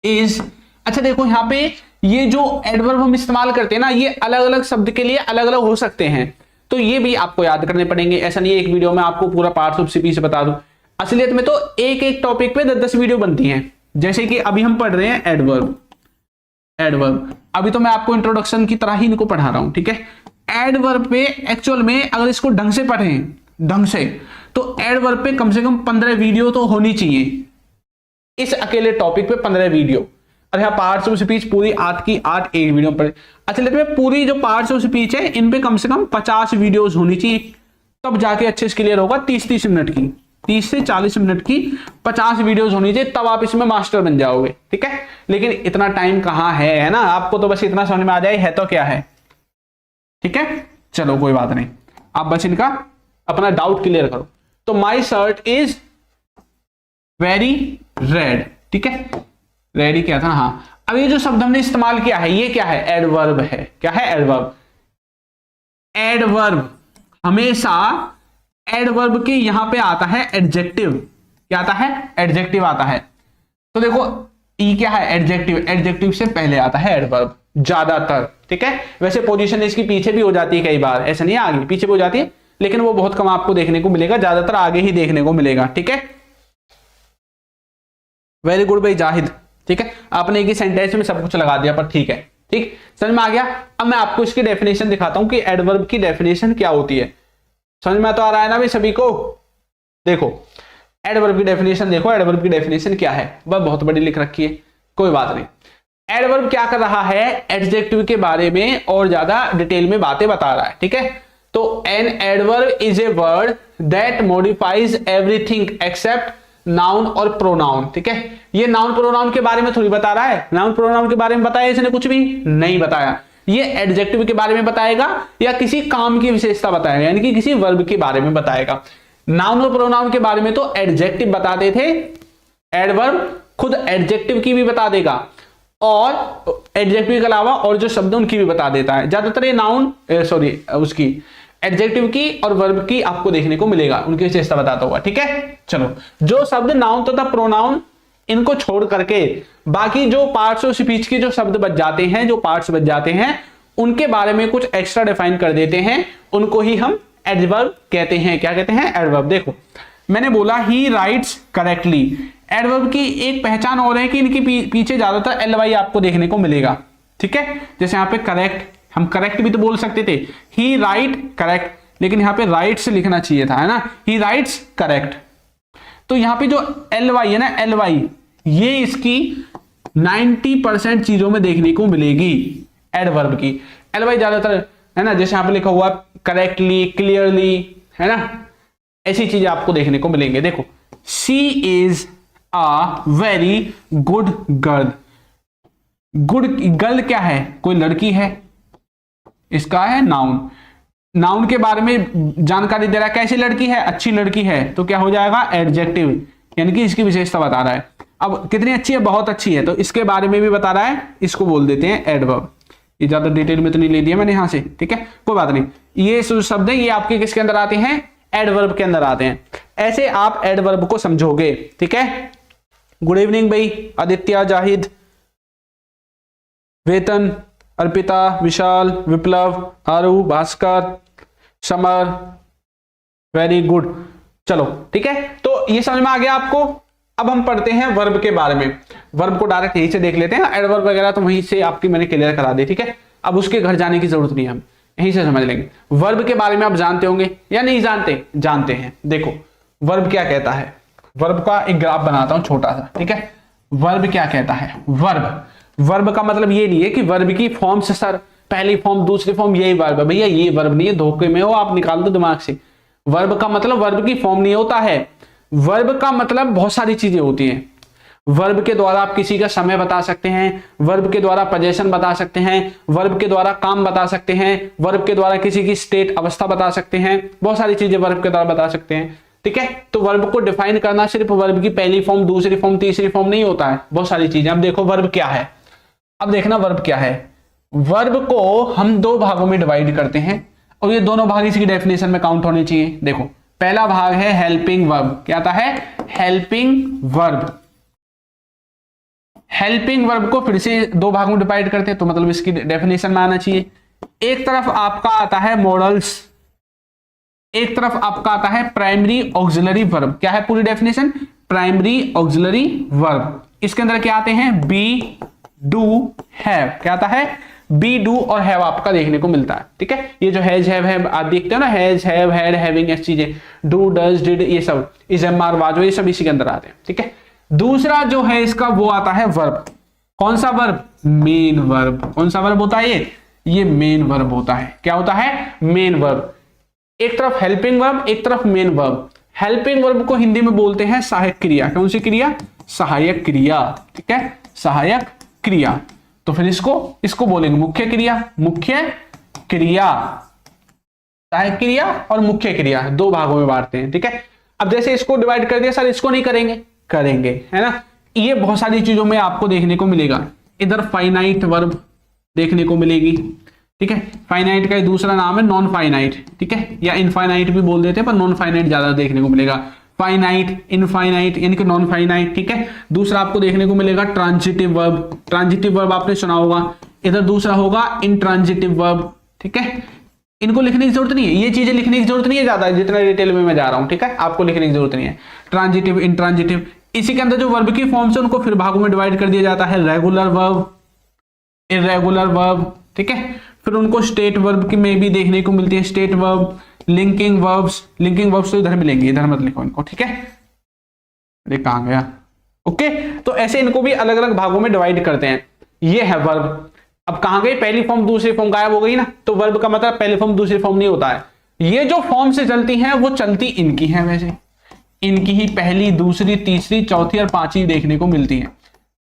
[SPEAKER 1] इज। अच्छा देखो, यहां पे ये जो एडवर्ब हम इस्तेमाल करते हैं ना, ये अलग अलग शब्द के लिए अलग अलग हो सकते हैं, तो ये भी आपको याद करने पड़ेंगे। ऐसा नहीं है एक वीडियो में आपको पूरा पार्ट्स ऑफ स्पीच बता दूं। असलियत में तो एक एक टॉपिक पे 10-10 वीडियो बनती हैं। जैसे कि अभी हम पढ़ रहे हैं एडवर्ब। एडवर्ब अभी तो मैं आपको इंट्रोडक्शन की तरह ही इनको पढ़ा रहा हूं। ठीक है, एडवर्ब पे एक्चुअल में अगर इसको ढंग से पढ़ें, ढंग से, तो एडवर्ब पे कम से कम 15 वीडियो तो होनी चाहिए। इस अकेले टॉपिक पे 15 वीडियो। और यहाँ पार्ट्स ऑफ स्पीच पूरी 8 की 8 एक वीडियो पर। असलियत में पूरी जो पार्ट्स ऑफ स्पीच है इन पे कम से कम 50 वीडियोस होनी चाहिए, तब जाके अच्छे से क्लियर होगा। 30-30 मिनट की, 30 से 40 मिनट की 50 वीडियोस होनी चाहिए, तब आप इसमें मास्टर बन जाओगे। ठीक है, लेकिन इतना टाइम कहाँ है ना? आपको तो बस इतना समझ में आ जाए है तो क्या है। ठीक है, चलो कोई बात नहीं, आप बस इनका अपना डाउट क्लियर करो। तो my shirt is very red. ठीक है, रेडी क्या था? हाँ, अब ये जो शब्द हमने इस्तेमाल किया है ये क्या है? एडवर्ब है। क्या है? एडवर्ब। एडवर्ब हमेशा एडवर्ब के यहां पे आता है एडजेक्टिव। क्या आता है? एडजेक्टिव आता है। तो देखो ई क्या है? एडजेक्टिव। एडजेक्टिव से पहले आता है एडवर्ब ज्यादातर। ठीक है, वैसे पोजीशन इसकी पीछे भी हो जाती है कई बार, ऐसा नहीं है आगे पीछे भी हो जाती है, लेकिन वो बहुत कम आपको देखने को मिलेगा, ज्यादातर आगे ही देखने को मिलेगा। ठीक है, वेरी गुड भाई जाहिद। ठीक है, आपने एक ही सेंटेंस में सब कुछ लगा दिया, पर ठीक है, ठीक समझ में आ गया। अब मैं आपको इसकी डेफिनेशन दिखाता हूं कि एडवर्ब की डेफिनेशन क्या होती है। समझ में तो आ रहा है ना भाई सभी को? देखो एडवर्ब की डेफिनेशन देखो, एडवर्ब की डेफिनेशन क्या है? वह बहुत बड़ी लिख रखी है, कोई बात नहीं। एडवर्ब क्या कर रहा है? एडजेक्टिव के बारे में और ज्यादा डिटेल में बातें बता रहा है। ठीक है, तो an adverb is a word that modifies everything except noun और प्रोनाउन। ठीक है, ये नाउन प्रोनाउन के बारे में थोड़ी बता रहा है। नाउन प्रोनाउन के बारे में बताया इसने? कुछ भी नहीं बताया। ये एडजेक्टिव के बारे में बताएगा या किसी काम की विशेषता बताएगा, यानी कि किसी वर्ब के बारे में बताएगा। नाउन और प्रोनाउन के बारे में तो एडजेक्टिव बताते थे, एडवर्ब खुद एडजेक्टिव की भी बता देगा और एडजेक्टिव के अलावा और जो शब्द उनकी भी बता देता है। ज्यादातर ये नाउन उसकी एडजेक्टिव की और वर्ब की आपको देखने को मिलेगा, उनकी विशेषता बताता हुआ। ठीक है, चलो जो शब्द नाउन तथा प्रोनाउन इनको छोड़ करके बाकी जो पार्ट्स ऑफ स्पीच के जो शब्द बच जाते हैं, जो पार्ट्स बच जाते हैं, उनके बारे में कुछ एक्स्ट्रा डिफाइन कर देते हैं, उनको ही हम एडवर्ब कहते हैं। क्या कहते हैं? एडवर्ब। देखो मैंने बोला ही राइट्स करेक्टली। एडवर्ब की एक पहचान और है कि इनके पीछे ज्यादातर एलवाई आपको देखने को मिलेगा। ठीक है, जैसे यहाँ पे करेक्ट, हम करेक्ट भी तो बोल सकते थे, ही राइट करेक्ट, लेकिन यहाँ पे राइट से लिखना चाहिए था, है ना, ही राइट्स करेक्ट। तो यहाँ पे जो एलवाई है ना, एलवाई, ये इसकी 90% चीजों में देखने को मिलेगी एडवर्ब की। एलवाई ज्यादातर, है ना, जैसे यहाँ पे लिखा हुआ करेक्टली, क्लियरली, है ना, ऐसी चीजें आपको देखने को मिलेंगे। देखो she is a very good girl. Good girl क्या है? कोई लड़की है, इसका है नाउन। नाउन के बारे में जानकारी दे रहा है, कैसी लड़की है? अच्छी लड़की है, तो क्या हो जाएगा? एडजेक्टिव, यानी कि इसकी विशेषता बता रहा है। अब कितनी अच्छी है? बहुत अच्छी है, तो इसके बारे में भी बता रहा है, इसको बोल देते हैं एडवर्ब। ये ज्यादा डिटेल में तो नहीं ले दिया मैंने यहां से, ठीक है, कोई बात नहीं। ये शब्द है ये आपके किसके अंदर आते हैं? एडवर्ब के अंदर आते हैं। ऐसे आप एडवर्ब को समझोगे। ठीक है, गुड इवनिंग भाई आदित्य, जाहिद, वेतन, अर्पिता, विशाल, विप्लव, आरू, भास्कर, समर, वेरी गुड। चलो ठीक है, तो ये समझ में आ गया आपको। अब हम पढ़ते हैं वर्ब के बारे में। वर्ब को डायरेक्ट यहीं से देख लेते हैं, एडवर्ब वगैरह तो वहीं से आपकी मैंने क्लियर करा दी। ठीक है, अब उसके घर जाने की जरूरत नहीं है, हम यहीं से समझ लेंगे। वर्ब के बारे में आप जानते होंगे या नहीं जानते? जानते हैं। देखो वर्ब क्या कहता है, वर्ब का एक ग्राफ बनाता हूं छोटा सा। ठीक है, वर्ब क्या कहता है? वर्ब का मतलब ये नहीं है कि वर्ब की फॉर्म से सर पहली फॉर्म दूसरी फॉर्म यही वर्ब है। भैया ये वर्ब नहीं है, धोखे में हो आप, निकाल दो दिमाग से। वर्ब का मतलब वर्ब की फॉर्म नहीं होता है, वर्ब का मतलब बहुत सारी चीजें होती हैं। वर्ब के द्वारा आप किसी का समय बता सकते हैं, वर्ब के द्वारा पोजीशन बता सकते हैं, वर्ब के द्वारा काम बता सकते हैं, वर्ब के द्वारा किसी की स्टेट अवस्था बता सकते हैं, बहुत सारी चीजें वर्ब के द्वारा बता सकते हैं। ठीक है, तो वर्ब को डिफाइन करना सिर्फ वर्ब की पहली फॉर्म, दूसरी फॉर्म, तीसरी फॉर्म नहीं होता है, बहुत सारी चीजें। अब देखो वर्ब क्या है, अब देखना वर्ब क्या है। वर्ब को हम दो भागों में डिवाइड करते हैं और ये दोनों भाग इसी की डेफिनेशन में काउंट होने चाहिए। देखो पहला भाग है हेल्पिंग वर्ब, क्या आता है? Helping verb. हेल्पिंग वर्ब को फिर से दो भागों में डिवाइड करते हैं, तो मतलब इसकी डेफिनेशन में आना चाहिए। एक तरफ आपका आता है मॉडल्स, एक तरफ आपका आता है प्राइमरी ऑक्सिलरी वर्ब। क्या है पूरी डेफिनेशन? Primary auxiliary verb. इसके अंदर क्या आते हैं? Be, do, have. क्या आता है? बी, डू और हैव आपका देखने को मिलता है। ठीक है, ये जो हैज, हैव आप देखते हो ना, हैज, हैव, हैड, हैविंग, ऐसी चीजें, डू, डज, डिड, ये सब, इज, एम, आर, वाज, ये सब इसी के अंदर आते हैं। ठीक है, दूसरा जो है इसका वो आता है वर्ब। कौन सा वर्ब? Main verb. कौन सा वर्ब होता है ये मेन वर्ब होता है। क्या होता है? Main verb. एक तरफ हेल्पिंग वर्ब, एक तरफ मेन वर्ब। हेल्पिंग वर्ब को हिंदी में बोलते हैं सहायक क्रिया। कौन सी क्रिया? सहायक क्रिया। ठीक है, सहायक क्रिया। तो फिर इसको बोलेंगे मुख्य क्रिया। मुख्य क्रिया, सहायक क्रिया और मुख्य क्रिया दो भागों में बांटते हैं। ठीक है, अब जैसे इसको डिवाइड कर दिया सर, इसको नहीं करेंगे, करेंगे, है ना। ये बहुत सारी चीजों में आपको देखने को मिलेगा। इधर फाइनाइट वर्ब देखने को मिलेगी। ठीक है, फाइनाइट का दूसरा नाम है नॉन फाइनाइट। ठीक है, या इनफाइनाइट भी बोल देते हैं, पर नॉन फाइनाइट ज्यादा देखने को मिलेगा। फाइनाइट, इनफाइनाइट यानी कि नॉन फाइनाइट। ठीक है, दूसरा आपको देखने को मिलेगा ट्रांजिटिव वर्ब। ट्रांजिटिव वर्ब आपने सुना होगा। इधर दूसरा होगा इंट्रांजिटिव वर्ब। ठीक है, इनको लिखने की जरूरत नहीं है, ये चीजें लिखने की जरूरत नहीं है ज्यादा, जितना डिटेल में मैं जा रहा हूं। ठीक है, आपको लिखने की जरूरत नहीं है। Transitive, intransitive. इसी के अंदर जो वर्ब की फॉर्म्स है उनको फिर भागों में डिवाइड कर दिया जाता है। Regular verb, irregular verb. ठीक है, फिर उनको स्टेट वर्ब की में भी देखने को मिलती है। State verb, linking verbs. Linking verbs तो इधर मिलेंगे, इधर मत लिखो इनको। ठीक है, अरे कहां गया? ओके, तो ऐसे इनको भी अलग अलग भागों में डिवाइड करते हैं। ये है वर्ब। अब कहां गई? पहली फॉर्म दूसरी फॉर्म गायब हो गई ना, तो वर्ब का मतलब पहली फॉर्म दूसरी फॉर्म नहीं होता है। ये जो फॉर्म से चलती हैं वो चलती इनकी हैं, वैसे इनकी ही पहली, दूसरी, तीसरी, चौथी और पांचवी देखने को मिलती हैं।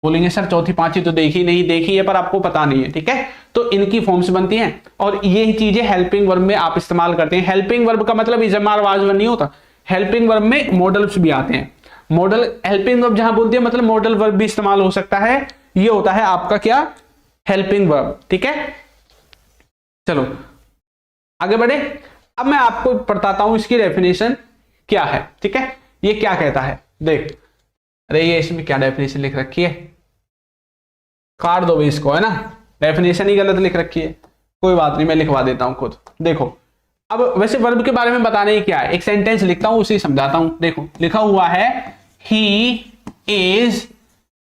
[SPEAKER 1] बोलेंगे सर चौथी पांचवी तो देखी नहीं, देखी है पर आपको पता नहीं है। ठीक है, तो इनकी फॉर्म्स बनती हैं और ये चीजें हेल्पिंग वर्ब में आप इस्तेमाल करते हैं। हेल्पिंग वर्ब का मतलब इज, एम, आर, वाज नहीं होता। हेल्पिंग वर्ब में मॉडल्स भी आते हैं। मॉडल, हेल्पिंग वर्ब जहां बोलती है मतलब मॉडल वर्ब भी इस्तेमाल हो सकता है। ये होता है आपका क्या? Helping verb. ठीक है, चलो आगे बढ़े। अब मैं आपको बताता हूं इसकी डेफिनेशन क्या है। ठीक है, ये क्या कहता है देख। अरे ये इसमें क्या डेफिनेशन लिख रखी है, काट दो भी इसको, है ना, डेफिनेशन ही गलत लिख रखी है। कोई बात नहीं, मैं लिखवा देता हूं खुद। देखो अब वैसे वर्ब के बारे में बताने ही क्या है, एक सेंटेंस लिखता हूं उसे समझाता हूं। देखो लिखा हुआ है ही इज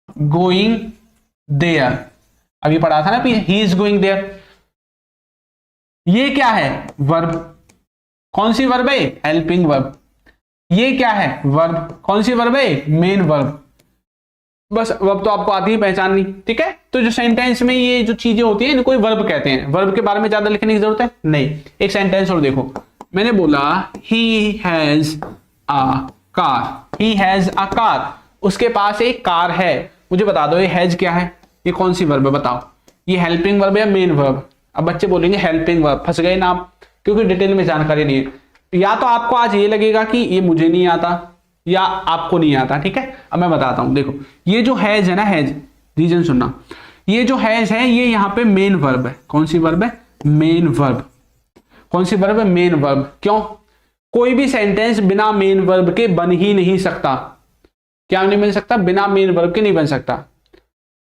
[SPEAKER 1] गोइंग देयर। अभी पढ़ा था ना, ही इज गोइंग देयर। ये क्या है? वर्ब। कौन सी वर्ब है? Helping verb. ये क्या है? वर्ब। कौन सी वर्ब है? Main verb. बस वर्ब तो आपको आती ही पहचाननी। ठीक है, तो जो सेंटेंस में ये जो चीजें होती है इनको वर्ब कहते हैं। वर्ब के बारे में ज्यादा लिखने की जरूरत है नहीं। एक सेंटेंस और देखो, मैंने बोला he has a car. He has a car, उसके पास एक कार है। मुझे बता दो ये हैज क्या है? ये कौन सी वर्ब है बताओ? ये हेल्पिंग वर्ब या मेन वर्ब? अब बच्चे बोलेंगे हेल्पिंग वर्ब। फंस गए ना आप, क्योंकि डिटेल में जानकारी नहीं है। या तो आपको आज ये लगेगा कि ये मुझे नहीं आता या आपको नहीं आता। ठीक है, अब मैं बताता हूं। देखो ये जो हैज है ना, हैज, रीजन सुनना, ये जो हैज है ये यहां पे मेन वर्ब है। कौन सी वर्ब है? Main verb. कौन सी वर्ब है? Main verb. क्यों? कोई भी सेंटेंस बिना मेन वर्ब के बन ही नहीं सकता। क्या नहीं बन सकता? बिना मेन वर्ब के नहीं बन सकता।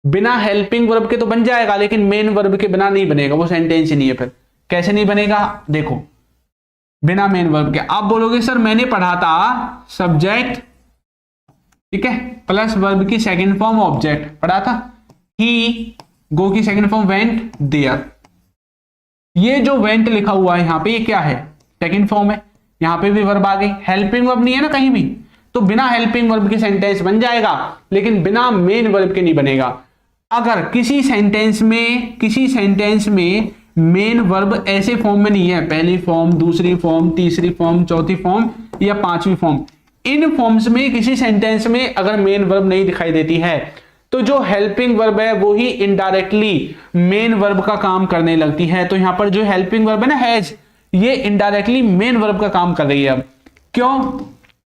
[SPEAKER 1] बिना हेल्पिंग वर्ब के तो बन जाएगा, लेकिन मेन वर्ब के बिना नहीं बनेगा, वो सेंटेंस ही नहीं है। फिर कैसे नहीं बनेगा? देखो बिना मेन वर्ब के। आप बोलोगे सर मैंने पढ़ा था सब्जेक्ट, ठीक है, प्लस वर्ब की सेकंड फॉर्म ऑब्जेक्ट पढ़ा था। ही, गो की सेकंड फॉर्म वेंट, देयर। ये जो वेंट लिखा हुआ है यहां पे, ये क्या है? सेकंड फॉर्म है। यहां पे भी वर्ब आ गई। हेल्पिंग वर्ब नहीं है ना कहीं भी, तो बिना हेल्पिंग वर्ब के सेंटेंस बन जाएगा, लेकिन बिना मेन वर्ब के नहीं बनेगा। अगर किसी सेंटेंस में मेन वर्ब ऐसे फॉर्म में नहीं है, पहली फॉर्म, दूसरी फॉर्म, तीसरी फॉर्म, चौथी फॉर्म या पांचवी फॉर्म, इन फॉर्म्स में किसी सेंटेंस में अगर मेन वर्ब नहीं दिखाई देती है तो जो हेल्पिंग वर्ब है वो ही इनडायरेक्टली मेन वर्ब का काम करने लगती है। तो यहां पर जो हेल्पिंग वर्ब है ना हैज, ये इनडायरेक्टली मेन वर्ब का काम कर रही है। अब क्यों?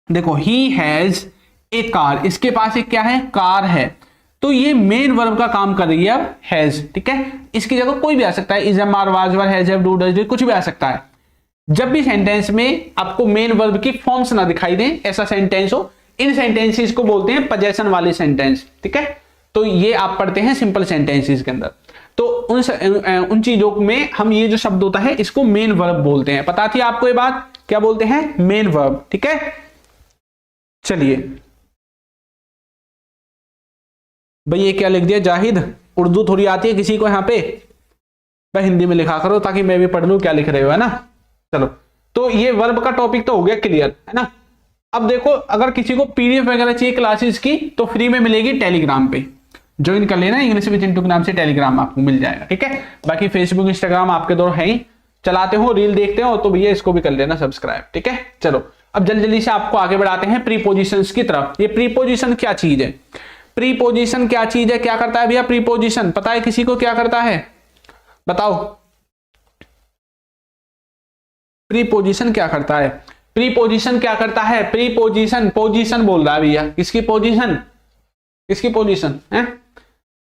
[SPEAKER 1] देखो ही हैज ए कार, इसके पास एक क्या है, कार है, तो ये मेन वर्ब का काम कर रही है अब हैज। ठीक है, इसकी जगह कोई भी आ सकता है, is am are was were has have do does कुछ भी आ सकता है। जब भी सेंटेंस में आपको मेन वर्ब की फॉर्म्स ना दिखाई दें, ऐसा सेंटेंस हो, इन सेंटेंसेस को बोलते हैं पजेशन वाले सेंटेंस। ठीक है, तो ये आप पढ़ते हैं सिंपल सेंटेंसेस के अंदर। तो उन चीजों में हम ये जो शब्द होता है इसको मेन वर्ब बोलते हैं। पता थी आपको ये बात, क्या बोलते हैं, मेन वर्ब। ठीक है, चलिए भाई ये क्या लिख दिया जाहिद, उर्दू थोड़ी आती है किसी को यहाँ पे, भाई हिंदी में लिखा करो ताकि मैं भी पढ़ लूं क्या लिख रहे हो, है ना। चलो, तो ये वर्ब का टॉपिक तो हो गया क्लियर, है ना। अब देखो अगर किसी को पीडीएफ वगैरह चाहिए क्लासेस की तो फ्री में मिलेगी टेलीग्राम पे, ज्वाइन कर लेना, इंग्लिश विद चिंटू के नाम से टेलीग्राम आपको मिल जाएगा। ठीक है, बाकी फेसबुक इंस्टाग्राम आपके दो है ही, चलाते हो, रील देखते हो तो भैया इसको भी कर लेना सब्सक्राइब। ठीक है, चलो अब जल्दी जल्दी से आपको आगे बढ़ाते हैं प्रीपोजिशंस की तरफ। ये प्रीपोजिशन क्या चीज है, प्रीपोजिशन क्या चीज है, क्या करता है भैया प्रीपोजिशन, पता है किसी को क्या करता है, बताओ प्रीपोजिशन क्या करता है। प्रीपोजिशन क्या करता है, प्रीपोजिशन, पोजीशन बोल रहा है भैया, किसकी पोजीशन, किसकी पोजीशन है,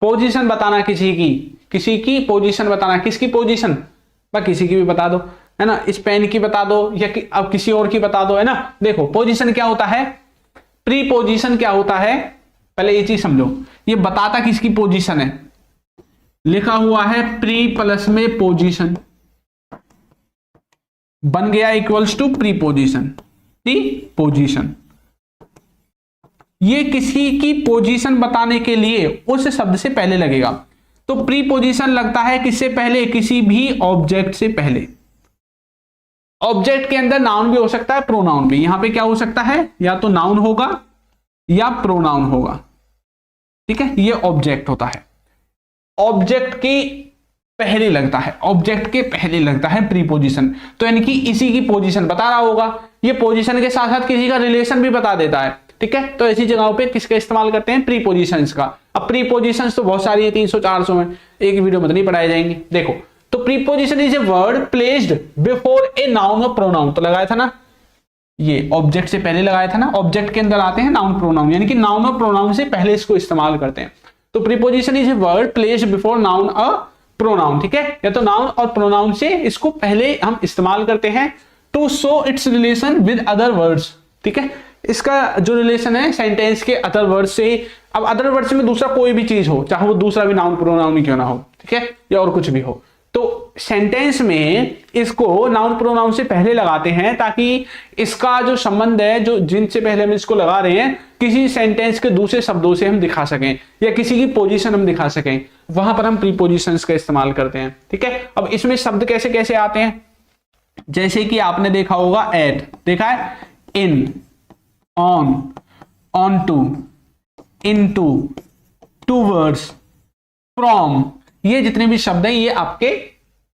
[SPEAKER 1] पोजीशन बताना किसी की पोजीशन बताना, किसकी पोजीशन, किसी की भी बता दो, है ना, इस पेन की बता दो या अब किसी और की बता दो, है ना। देखो पोजीशन क्या होता है, प्रीपोजिशन क्या होता है, पहले ये चीज समझो, ये बताता किसकी पोजीशन है, लिखा हुआ है प्री प्लस में पोजीशन, बन गया इक्वल्स टू प्रीपोजिशन, प्रीपोजिशन। ये किसी की पोजीशन बताने के लिए उस शब्द से पहले लगेगा। तो प्रीपोजिशन लगता है किससे पहले, किसी भी ऑब्जेक्ट से पहले। ऑब्जेक्ट के अंदर नाउन भी हो सकता है, प्रोनाउन भी। यहां पे क्या हो सकता है, या तो नाउन होगा या प्रोनाउन होगा। ठीक है, ये ऑब्जेक्ट होता है, ऑब्जेक्ट के पहले लगता है, ऑब्जेक्ट के पहले लगता है प्रीपोजिशन। तो यानी कि इसी की पोजीशन बता रहा होगा, ये पोजीशन के साथ साथ किसी का रिलेशन भी बता देता है। ठीक है, तो ऐसी जगहों पे किसका इस्तेमाल करते हैं, प्रीपोजिशंस का। अब प्रीपोजिशंस तो बहुत सारी है, 300-400 में, एक वीडियो में नहीं पढ़ाए जाएंगे। देखो, तो preposition is a word placed before a noun और प्रोनाउन, तो लगाया था ना, ये ऑब्जेक्ट से पहले लगाया था ना, ऑब्जेक्ट के अंदर आते हैं नाउन प्रोनाउन, यानी कि नाउन और प्रोनाउन से पहले इसको इस्तेमाल करते हैं। तो preposition is a word placed before noun और प्रोनाउन। ठीक है, या तो नाउन और प्रोनाउन से इसको पहले हम इस्तेमाल करते हैं to show its relation with other words. ठीक है, इसका जो रिलेशन है सेंटेंस के अदर वर्ड्स से। अब अदर वर्ड्स में दूसरा कोई भी चीज हो, चाहे वो दूसरा भी नाउन प्रोनाउन ही क्यों ना हो, ठीक है, या और कुछ भी हो, तो सेंटेंस में इसको नाउन प्रोनाउन से पहले लगाते हैं ताकि इसका जो संबंध है, जो जिनसे पहले हम इसको लगा रहे हैं, किसी सेंटेंस के दूसरे शब्दों से हम दिखा सकें या किसी की पोजीशन हम दिखा सकें, वहां पर हम प्रीपोजिशंस का इस्तेमाल करते हैं। ठीक है, अब इसमें शब्द कैसे कैसे आते हैं, जैसे कि आपने देखा होगा एट, देखा है, in, on, onto, into, towards, from, ये जितने भी शब्द हैं ये आपके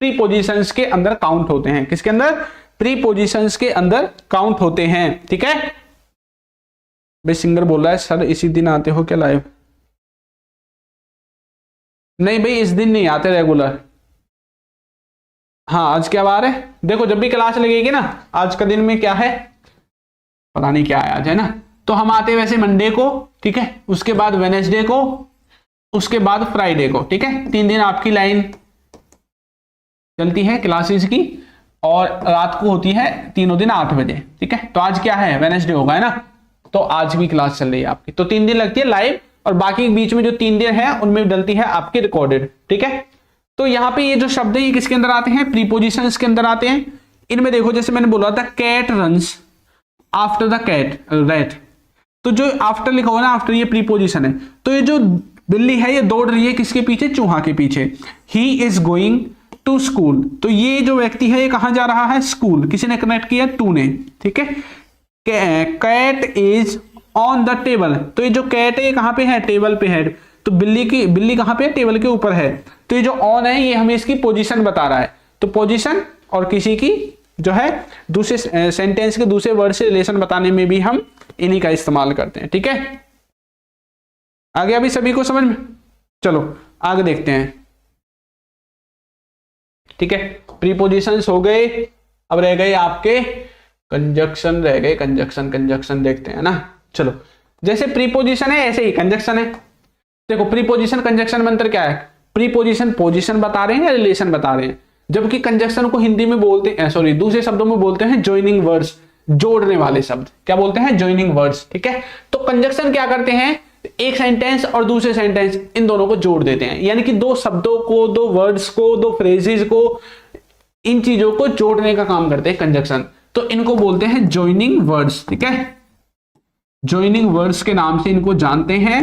[SPEAKER 1] प्रीपोजिशंस के अंदर काउंट होते हैं। किसके अंदर, प्रीपोजिशंस के अंदर काउंट होते हैं। ठीक है, भाई सिंगर बोल रहा है सर इसी दिन आते हो क्या लाइव, नहीं भाई इस दिन नहीं आते रेगुलर। हाँ आज क्या बार है, देखो जब भी क्लास लगेगी ना, आज का दिन में क्या है पता नहीं क्या है आज, है ना, तो हम आते वैसे मंडे को, ठीक है, उसके बाद वेडनेसडे को, उसके बाद फ्राइडे को। ठीक है, 3 दिन आपकी लाइन चलती है क्लासेस की, और रात को होती है तीनों दिन 8 बजे। ठीक है, तो आज क्या है, वेडनेसडे होगा, है ना, तो आज भी क्लास चल रही है आपकी, तो 3 दिन लगती है लाइव, और बाकी बीच में जो 3 दिन है उनमें डलती है आपकी रिकॉर्डेड। ठीक है, तो यहाँ पे ये जो शब्द है ये किसके अंदर आते हैं, प्रीपोजिशंस के अंदर आते हैं। इनमें देखो जैसे मैंने बोला था cat runs after the cat rat, तो जो आफ्टर लिखा हुआ ना, आफ्टर ये प्रीपोजिशन है, तो ये जो बिल्ली है ये दौड़ रही है किसके पीछे, चूहा के पीछे। He is going to school, तो ये जो व्यक्ति है ये कहां जा रहा है, स्कूल, किसी ने कनेक्ट किया, टू ने। ठीक है, cat is on the table, तो ये जो कैट है ये कहां पे है, टेबल पे है, तो बिल्ली कहां पे है, टेबल के ऊपर है, तो ये जो ऑन है ये हमें इसकी पोजीशन बता रहा है। तो पोजीशन और किसी की जो है दूसरे सेंटेंस के दूसरे वर्ड से रिलेशन बताने में भी हम इन्हीं का इस्तेमाल करते हैं। ठीक है, आगे अभी सभी को समझ में? चलो आगे देखते हैं। ठीक है, प्रीपोजिशंस हो गए, अब रह गए आपके कंजक्शन रह गए। कंजक्शन देखते हैं ना। चलो, जैसे प्रीपोजिशन है ऐसे ही कंजक्शन है। देखो प्रीपोजिशन कंजक्शन में अंतर क्या है? प्रीपोजिशन पोजीशन बता रहे हैं या रिलेशन बता रहे हैं, जबकि कंजक्शन को हिंदी में बोलते हैं, सॉरी दूसरे शब्दों में बोलते हैं जॉइनिंग वर्ड्स, जोड़ने वाले शब्द। क्या बोलते हैं? Joining words. ठीक है, तो कंजक्शन क्या करते हैं? एक सेंटेंस और दूसरे सेंटेंस इन दोनों को जोड़ देते हैं, यानी कि दो शब्दों को, दो वर्ड्स को, दो फ्रेजेस को, इन चीजों को जोड़ने का काम करते हैं कंजक्शन। तो इनको बोलते हैं जॉइनिंग वर्ड्स। ठीक है, जॉइनिंग वर्ड्स के नाम से इनको जानते हैं,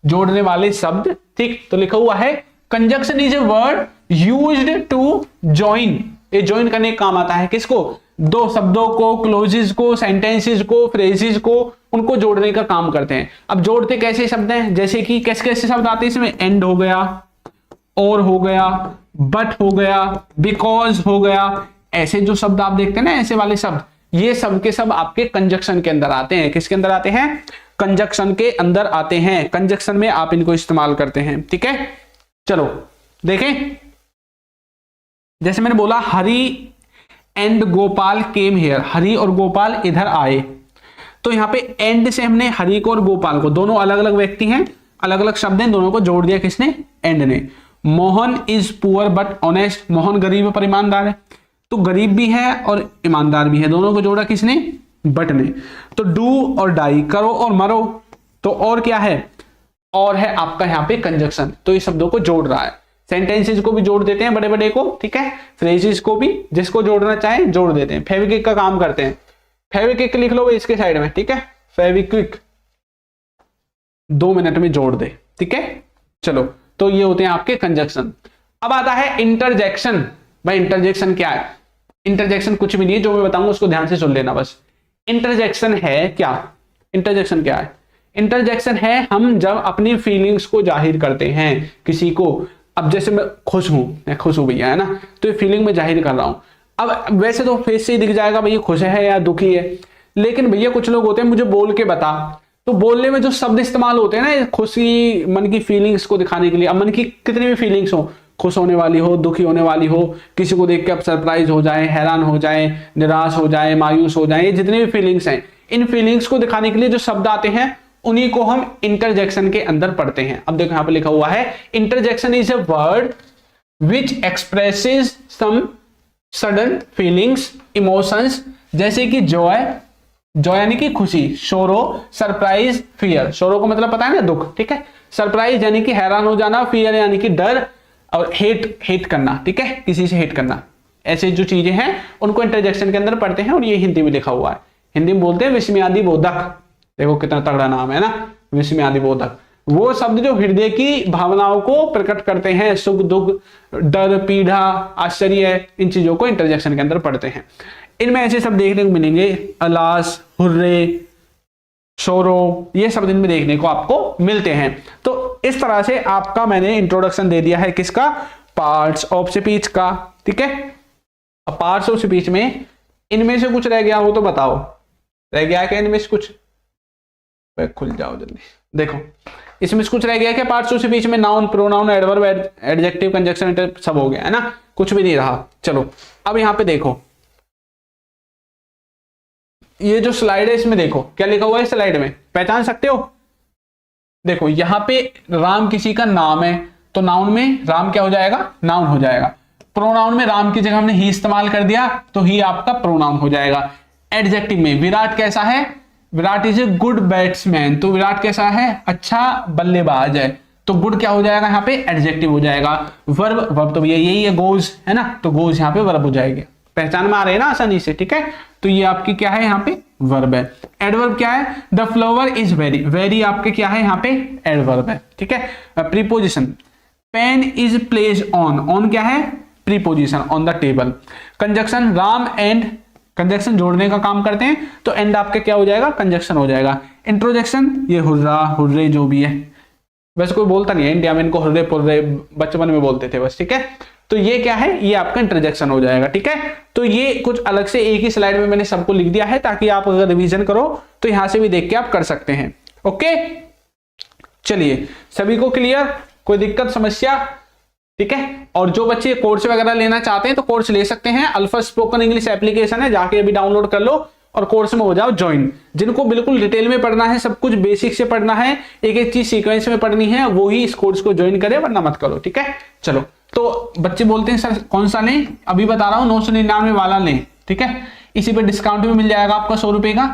[SPEAKER 1] जोड़ने वाले शब्द। ठीक, तो लिखा हुआ है conjunction is a word used to join. ये जॉइन करने का काम आता है किसको? दो शब्दों को, क्लोजेस को, सेंटेंसेस को, फ्रेजेस को, उनको जोड़ने का काम करते हैं। अब जोड़ते कैसे शब्द हैं? जैसे कि कैसे कैसे शब्द आते हैं इसमें? एंड हो गया, और हो गया, बट हो गया, बिकॉज हो गया। ऐसे जो शब्द आप देखते हैं ना, ऐसे वाले शब्द, ये सब के सब आपके कंजक्शन के अंदर आते हैं। किसके अंदर आते हैं? कंजक्शन के अंदर आते हैं। कंजक्शन में आप इनको इस्तेमाल करते हैं। ठीक है, चलो देखें, जैसे मैंने बोला हरी एंड गोपाल केम हियर, हरी और गोपाल इधर आए। तो यहां पे एंड से हमने हरी को और गोपाल को, दोनों अलग अलग व्यक्ति हैं, अलग अलग शब्द हैं, दोनों को जोड़ दिया किसने? एंड ने। Mohan is poor but honest, Mohan गरीब पर ईमानदार है। तो गरीब भी है और ईमानदार भी है, दोनों को जोड़ा किसने? बट ने। तो डू और डाई, करो और मरो। तो और क्या है? और है आपका यहाँ पे कंजक्शन। तो ये शब्दों को जोड़ रहा है, सेंटेंसेस को भी जोड़ देते हैं बड़े बड़े को। ठीक है, फ्रेजेस को भी, जिसको जोड़ना चाहे जोड़ देते हैं। फेविक्विक का काम करते हैं। फेविक्विक लिख लो इसके साइड में। ठीक है, फेविक्विक 2 मिनट में जोड़ दे। ठीक है, चलो, तो ये होते हैं आपके कंजक्शन। अब आता है इंटरजेक्शन। भाई इंटरजेक्शन क्या है? इंटरजेक्शन कुछ भी नहीं है, जो मैं बताऊंगा उसको ध्यान से सुन लेना बस। इंटरजेक्शन है क्या? इंटरजेक्शन क्या है? इंटरजेक्शन है हम जब अपनी फीलिंग्स को जाहिर करते हैं किसी को। अब जैसे मैं खुश हूं भैया, है ना, तो ये फीलिंग में जाहिर कर रहा हूं। अब वैसे तो फेस से ही दिख जाएगा भैया खुश है या दुखी है, लेकिन भैया कुछ लोग होते हैं मुझे बोल के बता, तो बोलने में जो शब्द इस्तेमाल होते हैं ना, खुशी, मन की फीलिंग्स को दिखाने के लिए। अब मन की कितनी भी फीलिंग्स हो, खुश होने वाली हो, दुखी होने वाली हो, किसी को देख के आप सरप्राइज हो जाए, हैरान हो जाए, निराश हो जाए, मायूस हो जाए, ये जितनी भी फीलिंग्स हैं, इन फीलिंग्स को दिखाने के लिए जो शब्द आते हैं उन्हीं को हम इंटरजेक्शन के अंदर पढ़ते हैं। अब देखो यहां पे लिखा हुआ है interjection is a word which expresses some sudden feelings, emotions, जैसे कि जॉय, जॉय यानी कि खुशी, शोरो, सरप्राइज, फियर। शोरो को मतलब पता है ना, दुख। ठीक है, सरप्राइज यानी कि हैरान हो जाना, फियर यानी कि डर, और हेट करना। ठीक है, किसी से हेट करना। ऐसे जो चीजें हैं उनको इंटरजेक्शन के अंदर पढ़ते हैं, और ये हिंदी में लिखा हुआ है। हिंदी में बोलते हैं विस्मयादि बोधक। देखो कितना तगड़ा नाम है ना, विस्मयादि बोधक। वो शब्द जो हृदय की भावनाओं को प्रकट करते हैं, सुख, दुख, डर, पीड़ा, आश्चर्य, इन चीजों को इंटरजेक्शन के अंदर पढ़ते हैं। इनमें ऐसे शब्द देखने को मिलेंगे, अलास, हुर्रे, शोरो, ये शब्द इनमें देखने को आपको मिलते हैं। तो इस तरह से आपका मैंने इंट्रोडक्शन दे दिया है किसका? पार्ट्स ऑफ स्पीच का। ठीक है, अब पार्ट्स ऑफ स्पीच में इनमें से कुछ रह गया हो तो बताओ, रह गया क्या इनमें से कुछ? खुल जाओ जल्दी। देखो इसमें से कुछ रह गया क्या पार्ट्स ऑफ स्पीच में? Noun, pronoun, adverb, adjective, conjunction, सब हो गया है ना, कुछ भी नहीं रहा। चलो अब यहां पे देखो, ये जो स्लाइड है इसमें देखो क्या लिखा हुआ है स्लाइड में, पहचान सकते हो? देखो यहां पे राम किसी का नाम है, तो नाउन में राम क्या हो जाएगा? नाउन हो जाएगा। प्रोनाउन में राम की जगह हमने ही इस्तेमाल कर दिया, तो ही आपका प्रोनाउन हो जाएगा। एडजेक्टिव में विराट कैसा है? Virat is a good batsman, तो विराट कैसा है? अच्छा बल्लेबाज है, तो गुड क्या हो जाएगा यहाँ पे? एडजेक्टिव हो जाएगा। वर्ब, वर्ब तो यही है, गोज, है ना, तो गोज यहाँ पे वर्ब हो जाएगी। पहचान में आ रहे हैं ना आसानी से? ठीक है, तो ये आपकी क्या है यहाँ पे? वर्ब है। एडवर्ब क्या है? The flower is very, very आपके क्या है यहाँ पे? एडवर्ब है। ठीक है, preposition, pen is placed on, on क्या है? Preposition, on the table. Conjunction, Ram and, conjunction जोड़ने का काम करते हैं, तो एंड आपके क्या हो जाएगा? कंजक्शन हो जाएगा। इंट्रोजेक्शन, ये हुर्रा, हुर्रे जो भी है, वैसे कोई बोलता नहीं है इंडिया में, इनको हुर्रे पुर्रे बचपन में बोलते थे बस, ठीक है। तो ये क्या है, ये आपका इंटरजेक्शन हो जाएगा, ठीक है। तो ये कुछ अलग से एक ही स्लाइड में मैंने सबको लिख दिया है, ताकि आप अगर रिवीजन करो तो यहां से भी देख के आप कर सकते हैं। ओके, चलिए सभी को क्लियर, कोई दिक्कत समस्या, ठीक है। और जो बच्चे कोर्स वगैरह लेना चाहते हैं तो कोर्स ले सकते हैं, अल्फा स्पोकन इंग्लिश एप्लीकेशन है, जाके अभी डाउनलोड कर लो और कोर्स में हो जाओ ज्वाइन। जिनको बिल्कुल डिटेल में पढ़ना है, सब कुछ बेसिक से पढ़ना है, एक एक चीज सीक्वेंस में पढ़नी है, वो ही इस कोर्स को ज्वाइन करे, वरना मत करो, ठीक है। चलो, तो बच्चे बोलते हैं सर कौन सा लें, अभी बता रहा हूं 999 वाला लें, ठीक है। इसी पे डिस्काउंट भी मिल जाएगा आपका 100 रुपए का,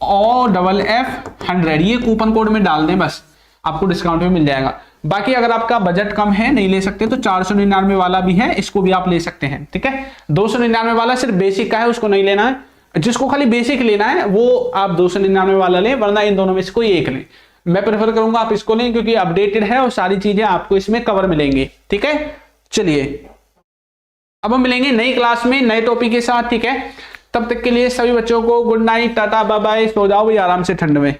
[SPEAKER 1] और FF100 ये कूपन कोड में डाल दें, बस आपको डिस्काउंट भी मिल जाएगा। बाकी अगर आपका बजट कम है, नहीं ले सकते, तो 499 वाला भी है, इसको भी आप ले सकते हैं, ठीक है। 299 वाला सिर्फ बेसिक का है, उसको नहीं लेना है। जिसको खाली बेसिक लेना है वो आप 299 वाला लें, वरना इन दोनों में से कोई एक लें। मैं प्रेफर करूंगा आप इसको लें, क्योंकि अपडेटेड है और सारी चीजें आपको इसमें कवर मिलेंगी, ठीक है। चलिए अब हम मिलेंगे नई क्लास में नए टॉपिक के साथ, ठीक है। तब तक के लिए सभी बच्चों को good night, tata, bye bye, सो जाओ भी आराम से ठंड में।